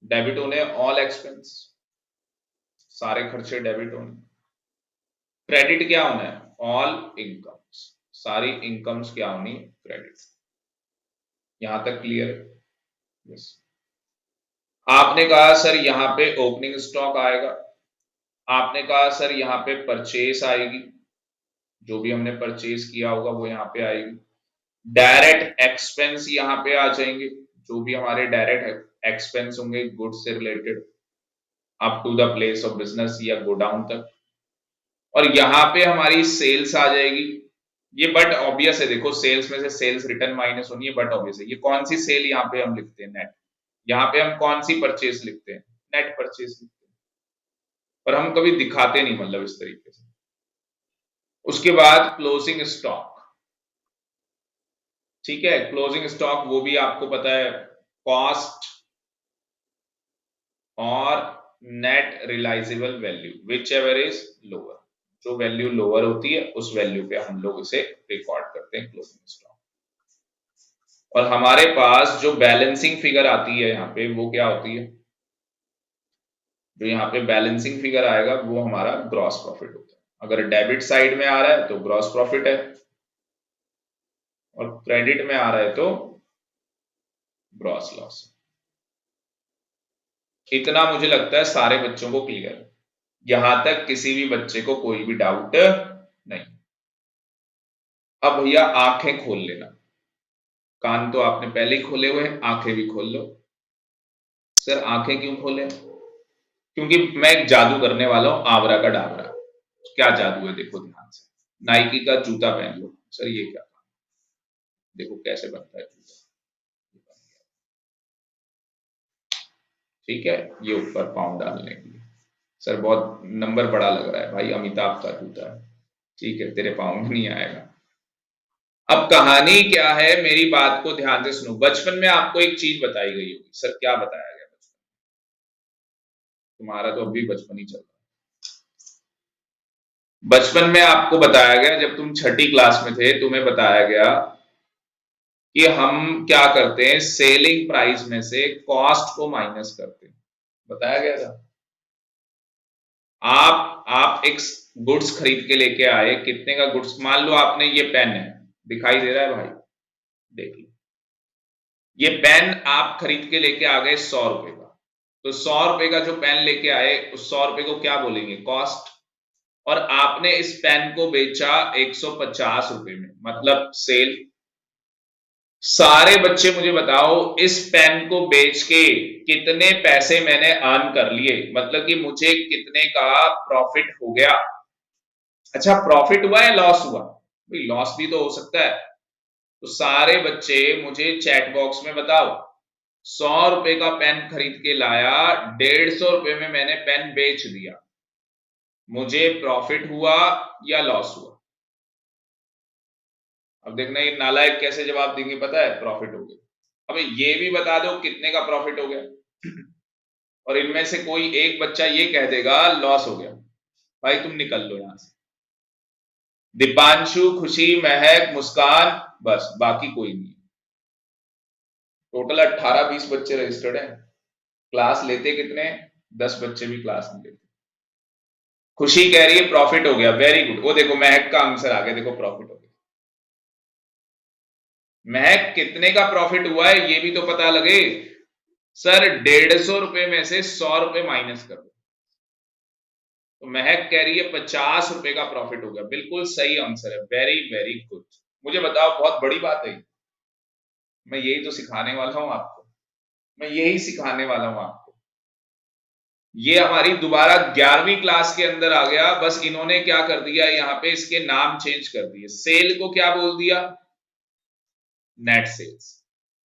डेबिट होने ऑल एक्सपेंस, सारे खर्चे डेबिट होने। क्रेडिट क्या होना है? ऑल इनकम्स, सारी इनकम्स क्या होनी? क्रेडिट। यहां तक क्लियर है? यस। आपने कहा सर यहां पे ओपनिंग स्टॉक आएगा, आपने कहा सर यहां पे परचेस आएगी, जो भी हमने परचेज किया होगा वो यहाँ पे आएगी। डायरेक्ट एक्सपेंस यहाँ पे आ जाएंगे, जो भी हमारे डायरेक्ट एक्सपेंस होंगे गुड्स से related up to the place of business या गोडाउन तक। और यहाँ पे हमारी सेल्स आ जाएगी। ये बट ऑब्वियस है, देखो सेल्स में से सेल्स रिटर्न माइनस होनी है, बट ऑब्वियस है। ये कौन सी सेल यहाँ पे हम लिखते हैं? नेट। यहाँ पे हम कौन सी परचेज लिखते हैं? नेट परचेज लिखते हैं, पर हम कभी दिखाते नहीं मतलब इस तरीके से। उसके बाद क्लोजिंग स्टॉक, ठीक है। क्लोजिंग स्टॉक वो भी आपको पता है, कॉस्ट और net realisable value whichever is lower, जो वैल्यू लोअर होती है उस वैल्यू पे हम लोग इसे रिकॉर्ड करते हैं क्लोजिंग स्टॉक। और हमारे पास जो बैलेंसिंग फिगर आती है यहाँ पे वो क्या होती है? जो यहाँ पे बैलेंसिंग फिगर आएगा वो हमारा ग्रॉस प्रॉफिट होता है। अगर डेबिट साइड में आ रहा है तो ग्रॉस प्रॉफिट है, और क्रेडिट में आ रहा है तो ग्रॉस लॉस। इतना मुझे लगता है सारे बच्चों को क्लियर है, यहां तक किसी भी बच्चे को कोई भी डाउट नहीं। अब भैया आंखें खोल लेना, कान तो आपने पहले ही खोले हुए हैं, आंखें भी खोल लो। सर आंखें क्यों खोले? क्योंकि मैं एक जादू करने वाला हूं, आबरा का डाबरा। क्या जादू है देखो ध्यान से। नाइकी का जूता पहन लो। सर ये क्या? देखो कैसे बनता है जूता, ठीक है। ये ऊपर पाँव डालने के लिए। सर बहुत नंबर बड़ा लग रहा है भाई, अमिताभ का जूता है, ठीक है तेरे पाँव में नहीं आएगा। अब कहानी क्या है, मेरी बात को ध्यान से सुनो। बचपन में आपको एक चीज बताई गई होगी। सर क्या बताया गया बचपन? तुम्हारा तो अभी बचपन ही चल रहा है। बचपन में आपको बताया गया, जब तुम छठी क्लास में थे तुम्हें बताया गया कि हम क्या करते हैं, सेलिंग प्राइस में से कॉस्ट को माइनस करते हैं। बताया गया था। आप एक गुड्स खरीद के लेके आए, कितने का गुड्स? मान लो आपने, ये पेन है, दिखाई दे रहा है भाई, देख लो। ये पेन आप खरीद के लेके आ गए 100 रुपए का, तो 100 रुपए का जो पेन लेके आए उस 100 रुपए को क्या बोलेंगे? कॉस्ट। और आपने इस पेन को बेचा 150 रुपए में, मतलब सेल। सारे बच्चे मुझे बताओ, इस पेन को बेच के कितने पैसे मैंने अर्न कर लिए, मतलब कि मुझे कितने का प्रॉफिट हो गया? अच्छा प्रॉफिट हुआ या लॉस हुआ? भाई लॉस भी तो हो सकता है। तो सारे बच्चे मुझे चैट बॉक्स में बताओ, 100 रुपए का पेन खरीद के लाया, 150 रुपए में मैंने पेन बेच दिया, मुझे प्रॉफिट हुआ या लॉस हुआ? अब देखना ये नालायक कैसे जवाब देंगे, पता है? प्रॉफिट हो गया। अब ये भी बता दो कितने का प्रॉफिट हो गया। और इनमें से कोई एक बच्चा ये कह देगा लॉस हो गया, भाई तुम निकल लो यहां से। दीपांशु, खुशी, महक, मुस्कान, बस बाकी कोई नहीं। टोटल 18-20 बच्चे रजिस्टर्ड हैं। क्लास लेते कितने? 10 बच्चे भी क्लास नहीं लेते। खुशी कह रही है प्रॉफिट हो गया, वेरी गुड। वो देखो महक का आंसर आ गया, देखो प्रॉफिट हो गया। महक कितने का प्रॉफिट हुआ है ये भी तो पता लगे। सर 150 रुपए में से 100 रुपए माइनस कर दो, तो महक कह रही है 50 रुपए का प्रॉफिट हो गया। बिल्कुल सही आंसर है, वेरी वेरी गुड। मुझे बताओ, बहुत बड़ी बात है, मैं यही तो सिखाने वाला हूं आपको, मैं यही सिखाने वाला हूं आपको। ये हमारी दोबारा 11वीं क्लास के अंदर आ गया, बस इन्होंने क्या कर दिया, यहाँ पे इसके नाम चेंज कर दिए। सेल को क्या बोल दिया? Net sales.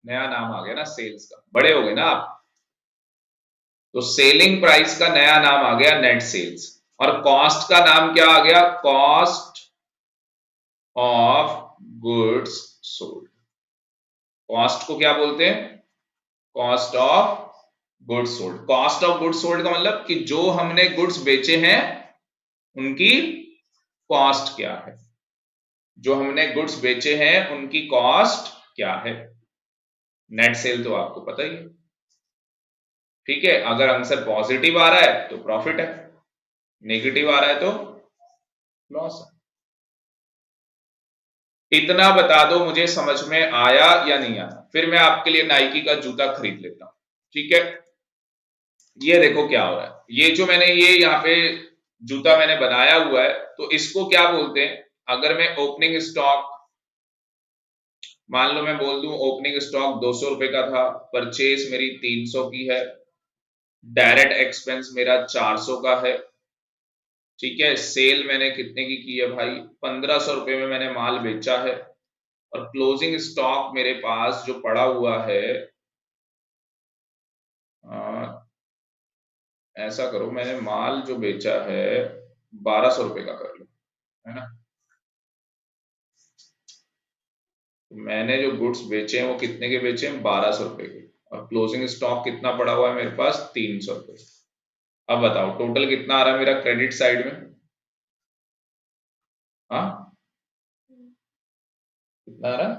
नया नाम आ गया ना सेल्स का, बड़े हो गए ना आप। तो सेलिंग प्राइस का नया नाम आ गया नेट सेल्स, और कॉस्ट का नाम क्या आ गया? Cost of goods sold. Cost को क्या बोलते हैं? Cost of goods sold. Cost of goods sold का मतलब कि जो हमने गुड्स बेचे हैं उनकी कॉस्ट क्या है, जो हमने गुड्स बेचे हैं उनकी कॉस्ट क्या है। नेट सेल तो आपको पता ही है, ठीक है। अगर आंसर पॉजिटिव आ रहा है तो प्रॉफिट है, नेगेटिव आ रहा है तो लॉस है। इतना बता दो मुझे समझ में आया या नहीं आया, फिर मैं आपके लिए नाइकी का जूता खरीद लेता हूं, ठीक है। ये देखो क्या हो रहा है, ये जो मैंने ये यहाँ पे जूता मैंने बनाया हुआ है, तो इसको क्या बोलते हैं। अगर मैं ओपनिंग स्टॉक, मान लो मैं बोल दूं ओपनिंग स्टॉक 200 रुपए का था, परचेज मेरी 300 की है, डायरेक्ट एक्सपेंस मेरा 400 का है, ठीक है। सेल मैंने कितने की है भाई, 1500 रुपए में मैंने माल बेचा है, और क्लोजिंग स्टॉक मेरे पास जो पड़ा हुआ है, आ, ऐसा करो मैंने माल जो बेचा है 1200 रुपए का कर लो, है ना। तो मैंने जो गुड्स बेचे हैं वो कितने के बेचे हैं, 1200 रुपए के, और क्लोजिंग स्टॉक कितना पड़ा हुआ है मेरे पास, 300 रुपए। अब बताओ टोटल कितना आ रहा है मेरा क्रेडिट साइड में। हाँ, कितना आ रहा है,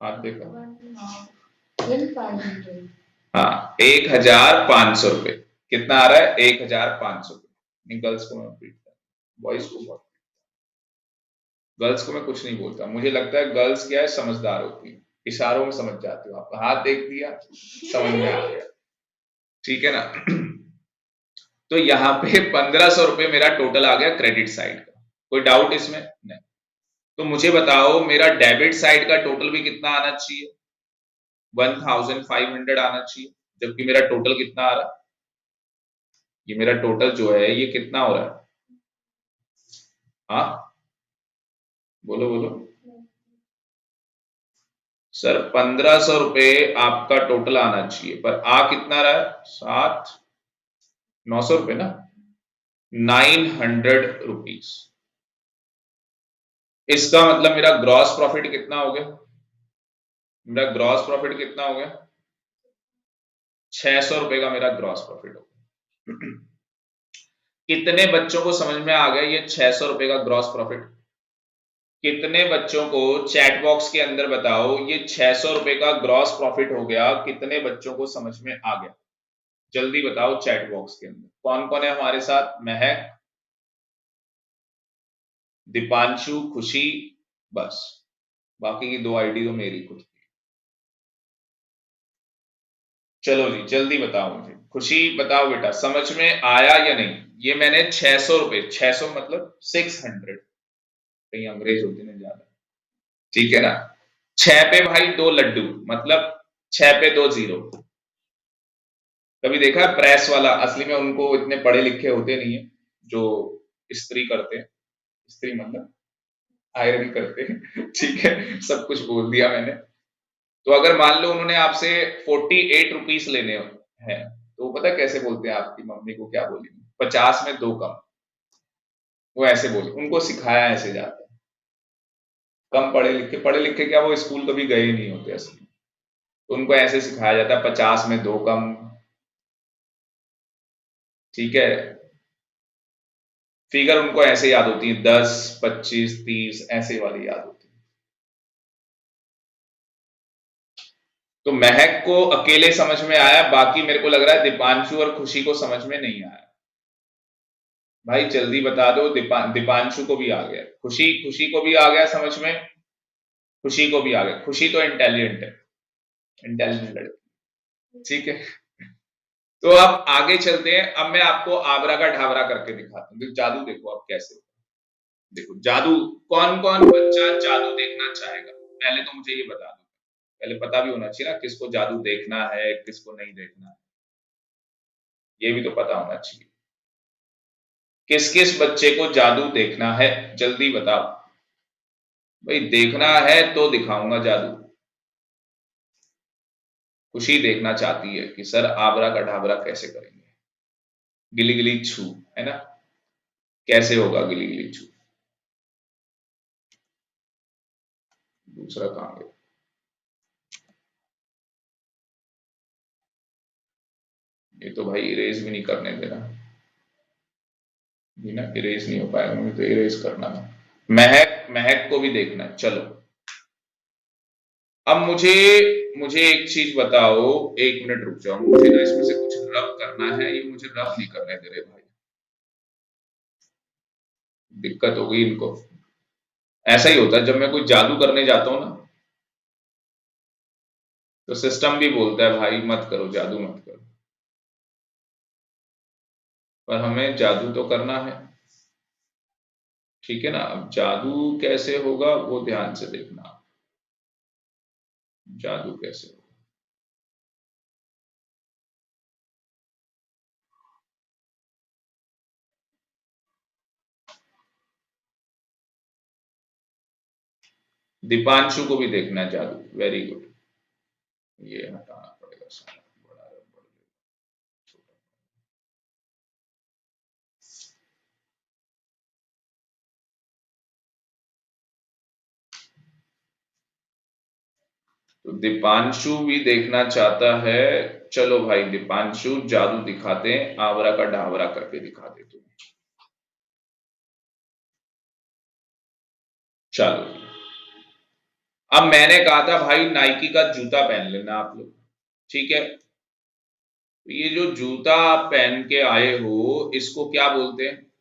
हाथ देखो। हाँ, 1500 रुपए। कितना आ रहा है, 1500 रुपए। गर्ल्स को मैं पीटता, बॉयज को बहुत, गर्ल्स को मैं कुछ नहीं बोलता। मुझे लगता है गर्ल्स क्या है, समझदार होती है, इशारों में समझ जाती हो, आपका हाथ देख दिया समझ में आ गया, ठीक है ना। तो यहाँ पे 1500 रुपए मेरा टोटल आ गया क्रेडिट साइड का, कोई डाउट इसमें नहीं। तो मुझे बताओ मेरा डेबिट साइड का टोटल भी कितना आना चाहिए, 1500 आना चाहिए, जबकि मेरा टोटल कितना आ रहा है, ये मेरा टोटल जो है ये कितना हो रहा है। हाँ, बोलो बोलो सर, 1500 रुपए आपका टोटल आना चाहिए, पर आ कितना रहा है, 900 रुपए ना, 900 रुपीज। इसका मतलब मेरा ग्रॉस प्रॉफिट कितना हो गया, मेरा ग्रॉस प्रॉफिट कितना हो गया, 600 रुपए का मेरा ग्रॉस प्रॉफिट हो गया। कितने बच्चों को समझ में आ गया ये 600 रुपए का ग्रॉस प्रॉफिट। कितने बच्चों को चैट बॉक्स के अंदर बताओ ये 600 रुपए का ग्रॉस प्रॉफिट हो गया, कितने बच्चों को समझ में आ गया, जल्दी बताओ चैट बॉक्स के अंदर कौन कौन है हमारे साथ। महक, दीपांशु, खुशी, बस, बाकी की दो आईडी तो मेरी खुद की। चलो जी जल्दी बताओ मुझे, खुशी बताओ बेटा समझ में आया या नहीं। ये मैंने 600 रुपए, 600 मतलब 600, कहीं अंग्रेज होते ना ज्यादा, ठीक है ना। 6 पे भाई 2 लड्डू, मतलब 6 पे 2 जीरो। कभी देखा है प्रेस वाला, असली में उनको इतने पढ़े लिखे होते नहीं है जो इस्त्री करते हैं, इस्त्री मतलब आयरन करते हैं, ठीक है, सब कुछ बोल दिया मैंने। तो अगर मान लो उन्होंने आपसे 48 रुपीस लेने हैं, तो वो पता कैसे बोलते हैं, आपकी मम्मी को क्या बोली, 50 में 2 कम, वो ऐसे बोले, उनको सिखाया ऐसे जाता है। कम पढ़े लिखे क्या, वो स्कूल कभी गए ही नहीं होते असली, तो उनको ऐसे सिखाया जाता है 50 में 2 कम, ठीक है। फिगर उनको ऐसे याद होती है, 10, 25, 30 ऐसे वाली याद होती है। तो महक को अकेले समझ में आया, बाकी मेरे को लग रहा है दीपांशु और खुशी को समझ में नहीं आया। भाई जल्दी बता दो, दीपांशु को भी आ गया, खुशी खुशी को भी आ गया समझ में, खुशी को भी आ गया, खुशी तो इंटेलिजेंट है, इंटेलिजेंट लड़की, ठीक है। तो अब आगे चलते हैं, अब मैं आपको आबरा का ढाबरा करके दिखाता हूँ, देखो जादू देखो अब कैसे होता है। देखो जादू, कौन कौन बच्चा जादू देखना चाहेगा, पहले तो मुझे ये बता दो, पहले पता भी होना चाहिए ना किसको जादू देखना है किसको नहीं देखना है, ये भी तो पता होना चाहिए। किस किस बच्चे को जादू देखना है, जल्दी बताओ। भाई देखना है तो दिखाऊंगा जादू। खुशी देखना चाहती है कि सर आबरा का ढाबरा कैसे करेंगे, गिली गिली छू, है ना, कैसे होगा गिली गिली छू। दूसरा कहां गया, ये तो भाई इरेज भी नहीं करने दे रहा। बिना इरेज नहीं हो पाएगा, मुझे तो इरेज करना है। महक, महक को भी देखना है। चलो अब मुझे मुझे एक चीज बताओ, 1 मिनट रुक जाओ, मुझे ना इसमें से कुछ रब करना है, ये मुझे रब नहीं करने दे रहे भाई, दिक्कत हो गई इनको। ऐसा ही होता है जब मैं कोई जादू करने जाता हूँ ना, तो सिस्टम भी बोलता है भाई मत करो, जादू मत करो, पर हमें जादू तो करना है। ठीक है ना, अब जादू कैसे होगा वो ध्यान से देखना, जादू कैसे होगा। दीपांशु को भी देखना है जादू, वेरी गुड। ये हटाना पड़ेगा सारा, बड़ा रबड़। तो दीपांशु भी देखना चाहता है। चलो भाई दीपांशु जादू दिखाते हैं, आवरा का ढावरा करके दिखा दे तू। चलो अब मैंने कहा था भाई नाइकी का जूता पहन लेना आप लोग, ठीक है। तो ये जो जूता आप पहन के आए हो इसको क्या बोलते हैं?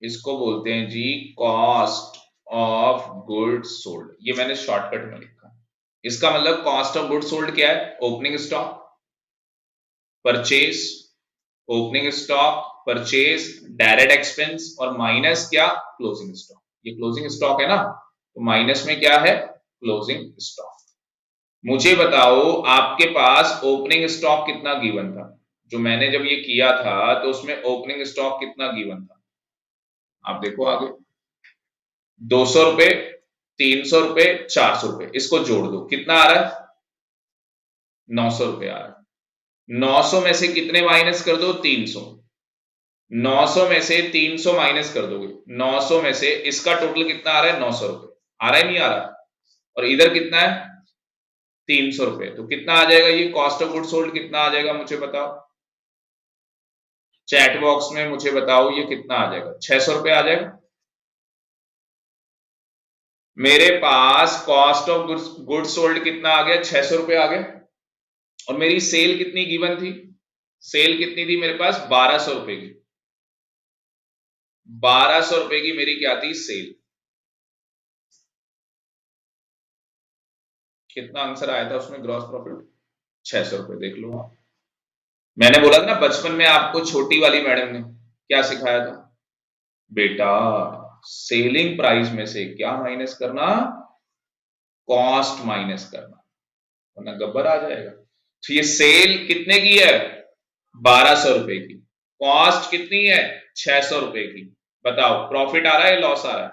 इसको बोलते हैं जी कॉस्ट ऑफ गुड्स सोल्ड। ये मैंने शॉर्टकट में लिखा। इसका मतलब कॉस्ट ऑफ गुड्स सोल्ड क्या है? Opening stock, purchase, opening stock, purchase, direct expense और माइनस क्या? Closing stock. ये क्लोजिंग स्टॉक है ना, तो माइनस में क्या है? Closing stock. मुझे बताओ आपके पास ओपनिंग स्टॉक कितना गिवन था? जो मैंने जब ये किया था तो उसमें ओपनिंग स्टॉक कितना गिवन था? आप देखो आगे, 200 रुपए, 300 रुपए, 400 रुपए, इसको जोड़ दो, कितना आ रहा है? 900 रुपए आ रहा है। 900 में से कितने माइनस कर दो? 300। 900 में से 300 माइनस कर दोगे, 900 में से इसका टोटल कितना आ रहा है? 900 रुपए। आ रहा है नहीं आ रहा? और इधर कितना है? 300 रुपए। तो कितना आ जाएगा ये कॉस्ट ऑफ गुड सोल्ड, कितना आ जाएगा मुझे बताओ? चैट बॉक्स में मुझे बताओ ये कितना आ जाएगा? 600 रुपए आ जाएगा। मेरे पास कॉस्ट ऑफ गुड सोल्ड कितना आ गया? 600 रुपए आ गया। और मेरी सेल कितनी गिवन थी? सेल कितनी थी मेरे पास? 1200 रुपए की। 1200 रुपए की मेरी क्या थी? सेल। कितना आंसर आया था उसमें ग्रॉस प्रॉफिट? 600 रुपए। देख लो आप, मैंने बोला था ना बचपन में आपको छोटी वाली मैडम ने क्या सिखाया था बेटा? सेलिंग प्राइस में से क्या माइनस करना? कॉस्ट माइनस करना, वरना गब्बर आ जाएगा। तो ये सेल कितने की है? 1200 रुपए की। कॉस्ट कितनी है? 600 रुपए की। बताओ प्रॉफिट आ रहा है या लॉस आ रहा है?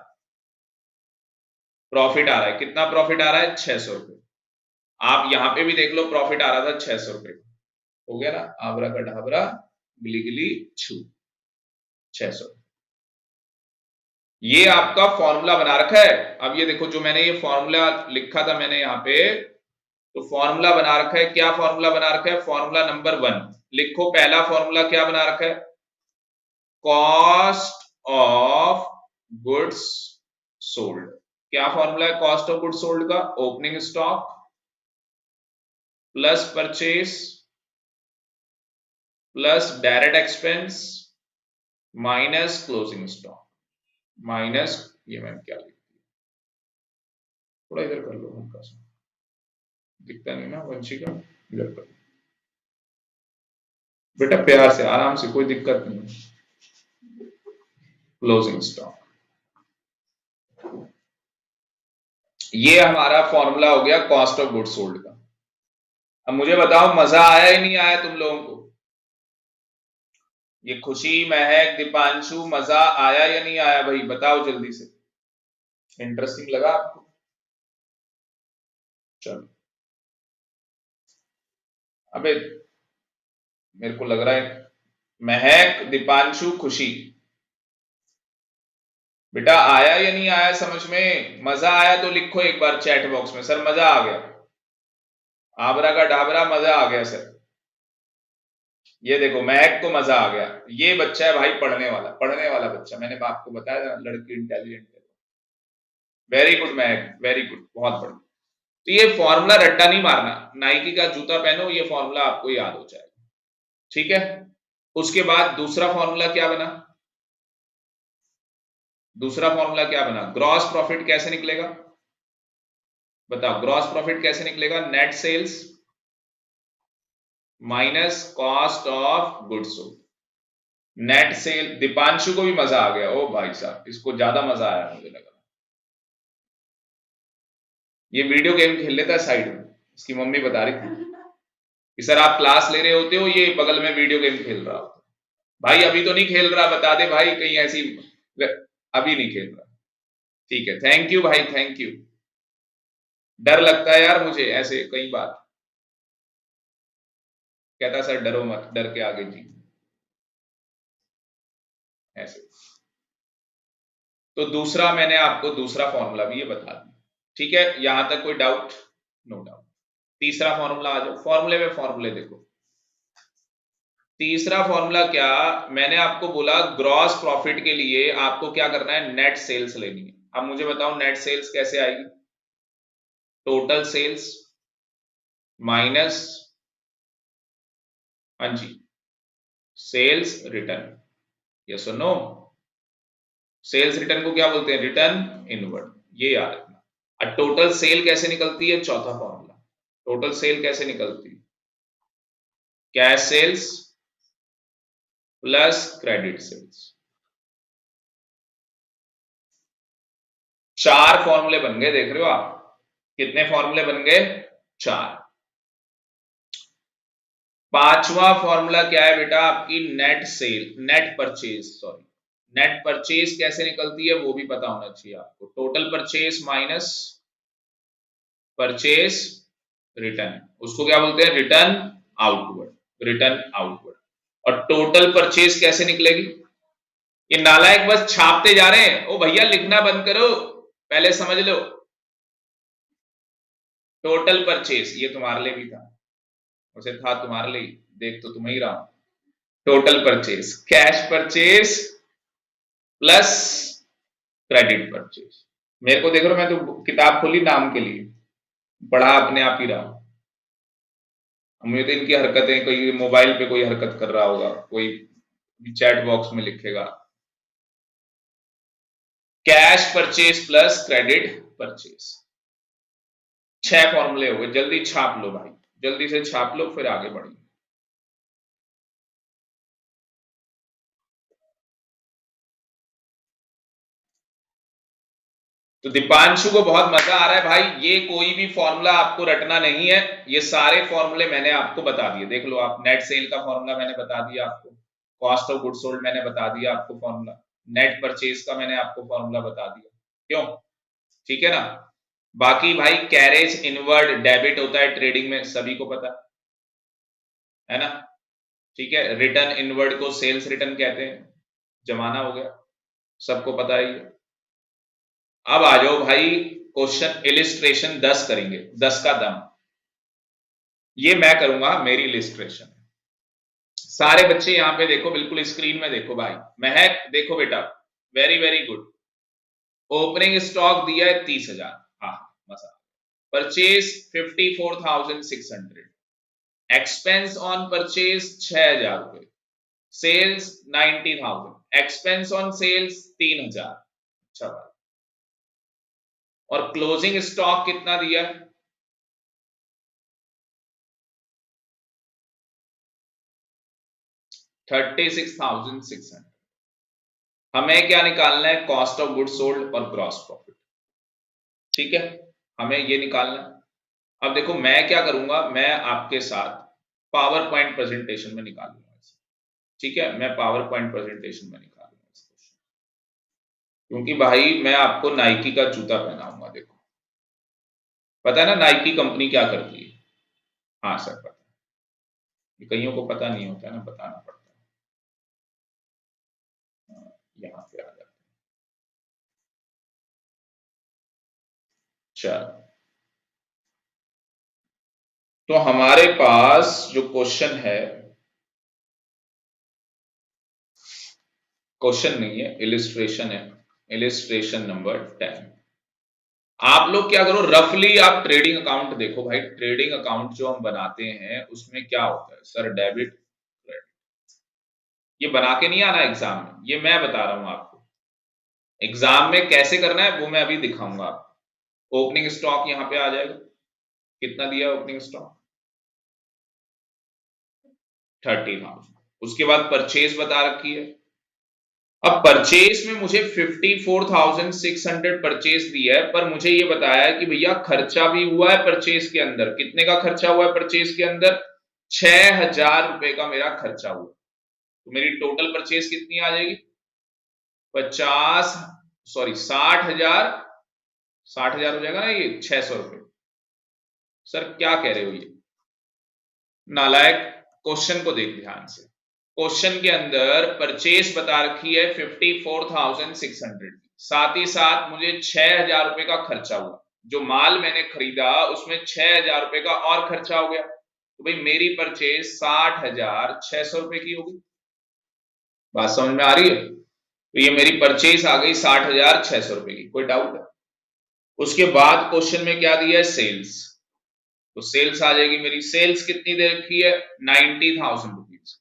प्रॉफिट आ रहा है। कितना प्रॉफिट आ रहा है? 600 रुपए। आप यहां पे भी देख लो, प्रॉफिट आ रहा था 600 रुपए। हो गया ना, आबरा का ढाबरा, गिली गिली छू, 600। ये आपका फॉर्मूला बना रखा है। अब ये देखो, जो मैंने ये फॉर्मूला लिखा था मैंने यहाँ पे, तो फॉर्मूला बना रखा है। क्या फॉर्मूला बना रखा है? फॉर्मूला नंबर 1 लिखो। पहला फॉर्मूला क्या बना रखा है? Cost of goods sold. क्या फॉर्मूला है कॉस्ट ऑफ गुड्स सोल्ड का? Opening stock plus purchase plus direct expense minus closing stock minus, ये मैंने क्या लिखा, थोड़ा इधर कर लो हल्का सा, दिखता नहीं ना वंशिका, इधर कर। बेटा प्यार से आराम से, कोई दिक्कत नहीं। क्लोजिंग स्टॉक, ये हमारा फॉर्मूला हो गया कॉस्ट ऑफ गुड्स सोल्ड का। अब मुझे बताओ मजा आया ही नहीं आया तुम लोगों को? ये खुशी, महक, दीपांशु, मजा आया या नहीं आया भाई? बताओ जल्दी से। इंटरेस्टिंग लगा आपको? चलो, अबे मेरे को लग रहा है महक, दीपांशु, खुशी, बेटा आया या नहीं आया समझ में? मजा आया तो लिखो एक बार चैट बॉक्स में, सर मजा आ गया। आबरा का डाबरा, मजा आ गया सर। ये देखो महक को मजा आ गया। ये बच्चा है भाई पढ़ने वाला बच्चा। मैंने आपको बताया था लड़की इंटेलिजेंट है। वेरी गुड महक, वेरी गुड, बहुत बढ़िया। तो ये फॉर्मूला रट्टा नहीं मारना, नाइकी का जूता पहनो, ये फॉर्मूला आपको याद हो जाएगा। ठीक है। उसके बाद दूसरा फॉर्मूला क्या बना? दूसरा फॉर्मूला क्या बना? ग्रॉस प्रॉफिट कैसे निकलेगा? बताओ, ग्रॉस प्रॉफिट कैसे निकलेगा? Net sales minus cost of goods sold. Net sale, Deepanshu को भी मजा आ गया। ओ भाई साहब, इसको ज्यादा मजा आया मुझे लगा। ये वीडियो गेम खेल लेता है साइड में, इसकी मम्मी बता रही थी कि सर आप क्लास ले रहे होते हो, ये बगल में वीडियो गेम खेल रहा होता। भाई अभी तो नहीं खेल रहा, बता दे भाई, कहीं ऐसी अभी नहीं खेल रहा। ठीक है, थैंक यू भाई, थैंक यू। डर लगता है यार मुझे ऐसे कई बार। कहता सर डरो मत, डर के आगे जी, ऐसे। तो दूसरा मैंने आपको दूसरा फॉर्मूला भी ये बता दिया। ठीक है, यहां तक कोई डाउट? No doubt. तीसरा फॉर्मूला आ जाओ, फॉर्मूले में फॉर्मूले देखो। तीसरा फॉर्मूला क्या? मैंने आपको बोला ग्रॉस प्रॉफिट के लिए आपको क्या करना है? नेट सेल्स लेनी है। अब मुझे बताओ नेट सेल्स कैसे आएगी? टोटल सेल्स माइनस, हाँ जी, सेल्स रिटर्न। यस और नो? सेल्स रिटर्न को क्या बोलते हैं? Return inward. ये याद रखना। अब टोटल सेल कैसे निकलती है? चौथा फॉर्मूला। टोटल सेल कैसे निकलती है? Cash sales plus credit sales. चार फॉर्मूले बन गए, देख रहे हो आप? कितने फॉर्मूले बन गए? चार। पांचवा फॉर्मूला क्या है बेटा? आपकी net cell, net purchase, sorry, net purchase कैसे निकलती है वो भी पता होना चाहिए आपको। Total purchase minus purchase return, उसको क्या बोलते हैं? Return outward, return outward. और टोटल परचेज कैसे निकलेगी? ये नालायक बस छापते जा रहे हैं। ओ भैया लिखना बंद करो, पहले समझ लो। टोटल परचेज ये तुम्हारे लिए भी था, उसे था तुम्हारे लिए, देख तो तुम्हें ही रहा। Total purchase, cash purchase plus credit purchase. मेरे को देख रहे हो, मैं तो किताब खोली नाम के लिए, पढ़ा अपने आप ही रहा। मुझे तो इनकी हरकतें, कोई मोबाइल पे कोई हरकत कर रहा होगा, कोई चैट बॉक्स में लिखेगा cash purchase plus credit purchase. छह फॉर्मूले हो गए, जल्दी छाप लो भाई, जल्दी से छाप लो, फिर आगे बढ़िए। तो दीपांशु को बहुत मजा आ रहा है भाई। ये कोई भी फॉर्मूला आपको रटना नहीं है, ये सारे फॉर्मूले मैंने आपको बता दिए। देख लो आप, नेट सेल का फॉर्मूला मैंने बता दिया आपको, कॉस्ट ऑफ गुड सोल्ड मैंने बता दिया आपको फॉर्मूला, नेट परचेज का मैंने आपको फॉर्मूला बता दिया। क्यों? ठीक है ना? बाकी भाई कैरेज इनवर्ड डेबिट होता है ट्रेडिंग में, सभी को पता है ना? ठीक है, रिटर्न इनवर्ड को सेल्स रिटर्न कहते हैं, जमाना हो गया, सबको पता ही है। अब आ जाओ भाई, क्वेश्चन इलिस्ट्रेशन 10 करेंगे, 10 का दम। ये मैं करूंगा, मेरी इलिस्ट्रेशन। सारे बच्चे यहां पे देखो, बिल्कुल स्क्रीन में देखो भाई। महक देखो बेटा, very very good. Opening stock दिया है 30,000, हाँ मजा। परचेज 54,600, एक्सपेंस ऑन परचेज 6,000 रुपए, सेल्स 90,000, एक्सपेंस ऑन सेल्स 3,000। अच्छा भाई, और क्लोजिंग स्टॉक कितना दिया है? 36,600। हमें क्या निकालना है? कॉस्ट ऑफ गुड सोल्ड और ग्रॉस प्रॉफिट। ठीक है, हमें ये निकालना है। अब देखो मैं क्या करूंगा, मैं आपके साथ पावर पॉइंट प्रेजेंटेशन में निकालूंगा। ठीक है, मैं पावर पॉइंट प्रेजेंटेशन में निकालूंगा इस क्वेश्चन, क्योंकि भाई मैं आपको नाइकी का जूता पहनाऊंगा। देखो, पता है ना नाइकी कंपनी क्या करती है? हाँ सर पता है, कईयों को पता नहीं होता है ना, बताना पड़ता है। यहाँ पे आ जाते हैं। चलो, तो हमारे पास जो क्वेश्चन है क्वेश्चन नहीं है, इलिस्ट्रेशन है, इलिस्ट्रेशन नंबर 10। आप लोग क्या करो, रफली आप ट्रेडिंग अकाउंट देखो भाई। ट्रेडिंग अकाउंट जो हम बनाते हैं उसमें क्या होता है सर, डेबिट क्रेडिट। ये बना के नहीं आना एग्जाम में, ये मैं बता रहा हूं आपको। एग्जाम में कैसे करना है वो मैं अभी दिखाऊंगा आपको। ओपनिंग स्टॉक यहां पे आ जाएगा, कितना दिया ओपनिंग स्टॉक, 30,000। उसके बाद परचेज बता रखी है। अब परचेज में मुझे 54,600 परचेज दिया है, पर मुझे ये बताया है कि भैया खर्चा भी हुआ है परचेज के अंदर। कितने का खर्चा हुआ है परचेज के अंदर, 6,000 रुपए का मेरा खर्चा हुआ। तो मेरी टोटल परचेज कितनी आ जाएगी, 60,000, 60,000 हो जाएगा ना, ये 600 रुपए। सर क्या कह रहे हो ये नालायक, क्वेश्चन को देख ध्यान से। क्वेश्चन के अंदर परचेस बता रखी है 54,600 की, साथ ही साथ मुझे 6,000 रुपए का खर्चा हुआ। जो माल मैंने खरीदा उसमें 6,000 रुपए का और खर्चा हो गया, तो भाई मेरी परचेस 60,600 रुपए की होगी। बात समझ में आ रही है? तो ये मेरी परचेस आ गई 60,600 रुपए की, कोई डाउट है? उसके बाद क्वेश्चन में क्या दिया है, सेल्स। तो सेल्स आ जाएगी मेरी, सेल्स कितनी दे रखी है, 90,000 रुपीज।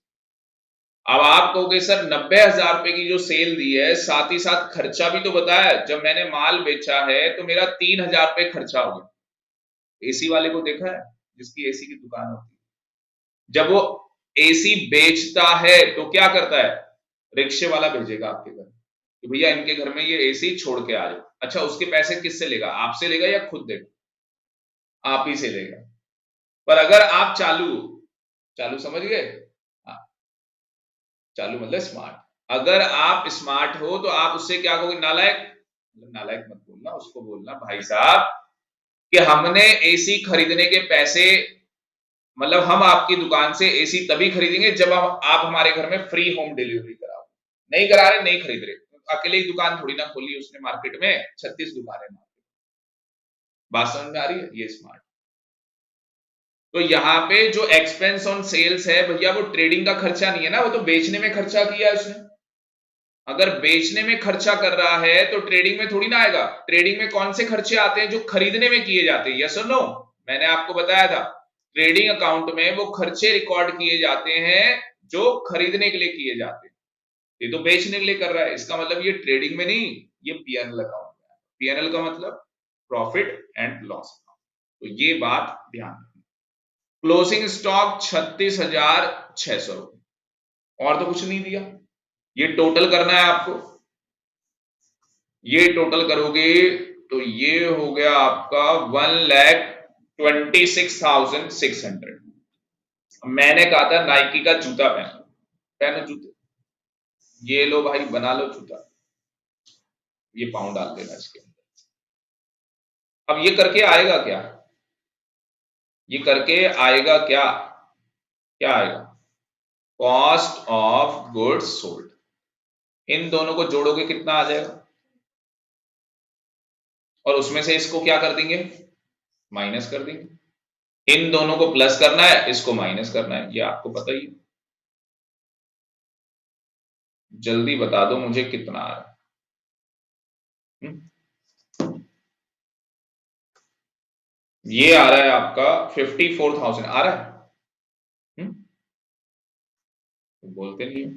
अब आप कहोगे सर 90,000 रुपए की जो सेल दी है, साथ ही साथ खर्चा भी तो बताया। जब मैंने माल बेचा है तो मेरा 3,000 रुपए खर्चा हो गया। एसी वाले को देखा है जिसकी एसी की दुकान होती है, जब वो एसी बेचता है तो क्या करता है, रिक्शे वाला भेजेगा आपके घर कि भैया इनके घर में ये एसी छोड़ के आ जाओ। अच्छा, उसके पैसे किससे लेगा, आपसे लेगा या खुद देगा, आप ही से लेगा। पर अगर आप चालू, चालू समझ गए, हाँ, चालू मतलब स्मार्ट। अगर आप स्मार्ट हो तो आप उससे क्या कहोगे, नालायक, मतलब नालायक मत बोलना उसको, बोलना भाई साहब कि हमने एसी खरीदने के पैसे, मतलब हम आपकी दुकान से एसी तभी खरीदेंगे जब आप हमारे घर में फ्री होम डिलीवरी कराओ। नहीं करा रहे, नहीं खरीद रहे, अकेले ही दुकान थोड़ी ना खोली उसने मार्केट में, 36 दुकानें मार्केट। बात समझ में आ रही है, ये स्मार्ट। तो यहाँ पे जो एक्सपेंस ऑन सेल्स है भैया, वो ट्रेडिंग का खर्चा नहीं है ना, वो तो बेचने में खर्चा किया है उसने। अगर बेचने में खर्चा कर रहा है तो ट्रेडिंग में थोड़ी ना आएगा। ट्रेडिंग में कौन से खर्चे आते हैं, जो खरीदने में किए जाते हैं, यस और नो? मैंने आपको बताया था ट्रेडिंग अकाउंट में वो खर्चे रिकॉर्ड किए जाते हैं जो खरीदने के लिए किए जाते हैं। ये तो बेचने के लिए कर रहा है, इसका मतलब ये ट्रेडिंग में नहीं, ये पीएनएल अकाउंट है। पीएनएल का मतलब प्रॉफिट एंड लॉस अकाउंट। तो ये बात ध्यान रखना। क्लोजिंग स्टॉक 36,600 रुपए, और तो कुछ नहीं दिया। ये टोटल करना है आपको, ये टोटल करोगे तो ये हो गया आपका 1,26,600। मैंने कहा था नाइकी का जूता पहनो, पहनो जूते, ये लो भाई बना लो जूता, ये पाउंड डाल देना इसके अंदर। अब ये करके आएगा क्या, ये करके आएगा क्या, क्या आएगा, कॉस्ट ऑफ गुड्स सोल्ड। इन दोनों को जोड़ोगे कितना आ जाएगा, और उसमें से इसको क्या कर देंगे, माइनस कर देंगे। इन दोनों को प्लस करना है, इसको माइनस करना है, ये आपको पता ही है। जल्दी बता दो मुझे कितना आ रहा है। ये आ रहा है आपका 54,000 आ रहा है। तो बोलते नहीं हो,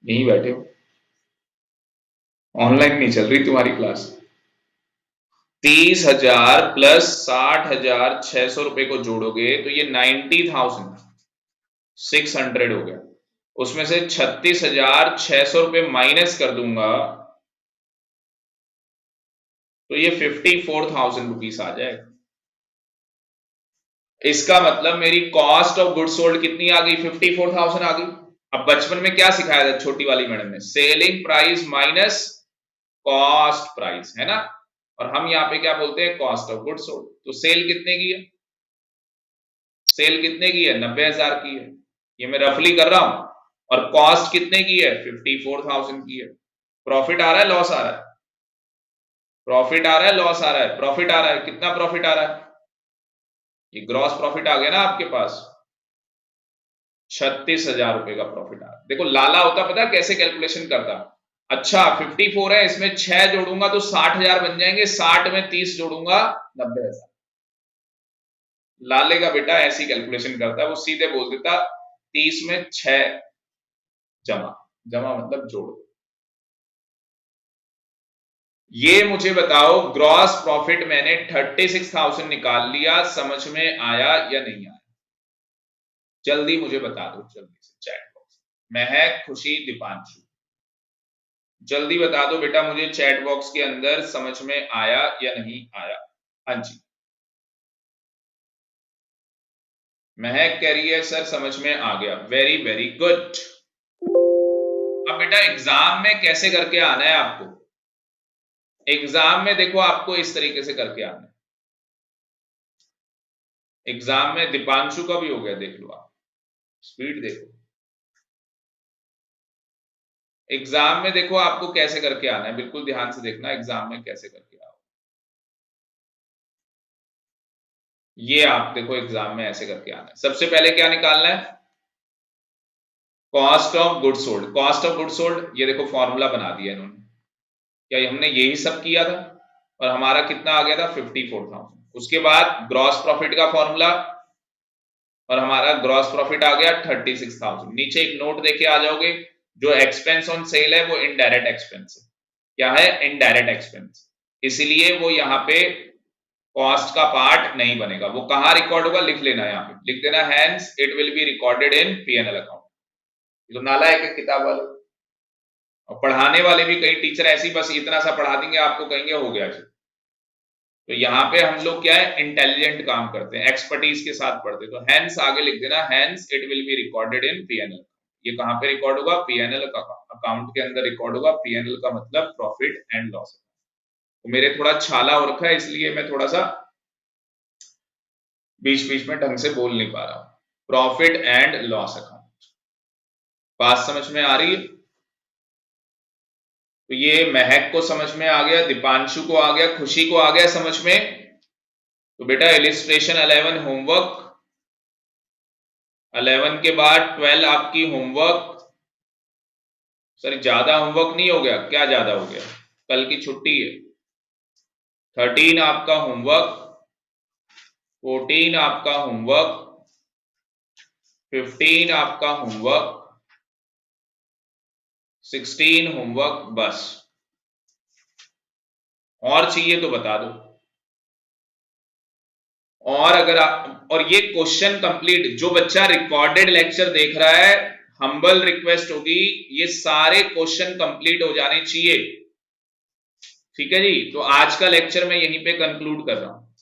यहीं बैठे हो, ऑनलाइन नहीं चल रही तुम्हारी क्लास। 30,000 प्लस 60,600 रुपए को जोड़ोगे तो ये 90,600 हो गया। उसमें से 36,600 रुपए माइनस कर दूंगा तो ये 54,000 रुपीस आ जाएगा। इसका मतलब मेरी कॉस्ट ऑफ गुड्स सोल्ड कितनी आ गई, 54,000 आ गई। अब बचपन में क्या सिखाया था छोटी वाली मैडम ने, selling price minus cost price, है ना? और हम यहाँ पे क्या बोलते हैं, कॉस्ट ऑफ गुड्स सोल्ड। तो सेल कितने की है, सेल कितने की है, 90,000 की है, ये मैं रफली कर रहा हूं। और कॉस्ट कितने की है, 54,000 की है। प्रॉफिट आ रहा है, लॉस आ रहा है, प्रॉफिट आ रहा है, लॉस आ रहा है, प्रॉफिट आ रहा है। कितना प्रॉफिट आ रहा है, ये ग्रॉस प्रॉफिट आ गया ना आपके पास, 36,000 रुपए का प्रॉफिट आ रहा है। देखो लाला होता पता कैसे कैलकुलेशन करता, अच्छा 54 है, इसमें 6 जोड़ूंगा तो 60,000 बन जाएंगे, 60 में 30 जोड़ूंगा 90,000। लाले का बेटा ऐसी कैलकुलेशन करता है, वो सीधे बोल देता 30 में 6 जमा, जमा मतलब जोड़। ये मुझे बताओ ग्रॉस प्रॉफिट मैंने 36,000 निकाल लिया, समझ में आया या नहीं आया? जल्दी मुझे बता दो, जल्दी से चैट बॉक्स। महक, खुशी, दीपांशु, जल्दी बता दो बेटा मुझे चैट बॉक्स के अंदर समझ में आया या नहीं आया। हाँ जी, महक कह रही है सर समझ में आ गया, वेरी वेरी गुड। अब बेटा एग्जाम में कैसे करके आना है आपको? एग्जाम में देखो आपको इस तरीके से करके आना है। एग्जाम में दीपांशु का भी हो गया, देख लो आप, स्पीड देखो। एग्जाम में देखो आपको कैसे करके आना है, बिल्कुल ध्यान से देखना एग्जाम में कैसे करके आओ। ये आप देखो एग्जाम में ऐसे करके आना है। सबसे पहले क्या निकालना है? Cost of goods sold. Cost of goods sold ये देखो फॉर्मूला बना दिया इन्होंने, क्या हमने यही सब किया था? और हमारा कितना आ गया था? 54,000। उसके बाद ग्रॉस प्रॉफिट का फॉर्मूला, और हमारा ग्रॉस प्रॉफिट आ गया 36,000। नीचे एक नोट देके आ जाओगे, जो एक्सपेंस ऑन सेल है वो इनडायरेक्ट एक्सपेंस है। क्या है? इनडायरेक्ट एक्सपेंस, इसीलिए वो यहाँ पे कॉस्ट का पार्ट नहीं बनेगा। वो कहां रिकॉर्ड होगा? लिख लेना, यहाँ पे लिख देना, hence it will be recorded in P&L account. तो नालायक है किताब वाले, और पढ़ाने वाले भी कई टीचर ऐसी बस इतना सा पढ़ा देंगे आपको, कहेंगे हो गया जी। तो यहाँ पे हम लोग क्या है, इंटेलिजेंट काम करते हैं, एक्सपर्टीज के साथ पढ़ते हैं। तो हैंस आगे लिख देना, hence it will be recorded in P&L। ये कहां पे रिकॉर्ड होगा? P&L अकाउंट के अंदर रिकॉर्ड होगा। P&L का मतलब प्रॉफिट एंड लॉस। तो मेरे थोड़ा छाला हो रखा है, इसलिए मैं थोड़ा सा बीच बीच में ढंग से बोल नहीं पा रहा हूं। प्रॉफिट एंड लॉस अकाउंट, बात समझ में आ रही है? तो ये महक को समझ में आ गया, दीपांशु को आ गया, खुशी को आ गया समझ में। तो बेटा इलिस्ट्रेशन 11 होमवर्क, 11 के बाद 12 आपकी होमवर्क। सर ज्यादा होमवर्क नहीं हो गया क्या? ज्यादा हो गया, कल की छुट्टी है। 13 आपका होमवर्क, 14 आपका होमवर्क, 15 आपका होमवर्क, 16 होमवर्क। बस, और चाहिए तो बता दो। और अगर आप, और ये क्वेश्चन कंप्लीट, जो बच्चा रिकॉर्डेड लेक्चर देख रहा है, हम्बल रिक्वेस्ट होगी ये सारे क्वेश्चन कंप्लीट हो जाने चाहिए। ठीक है जी, तो आज का लेक्चर मैं यहीं पे कंक्लूड कर रहा हूं।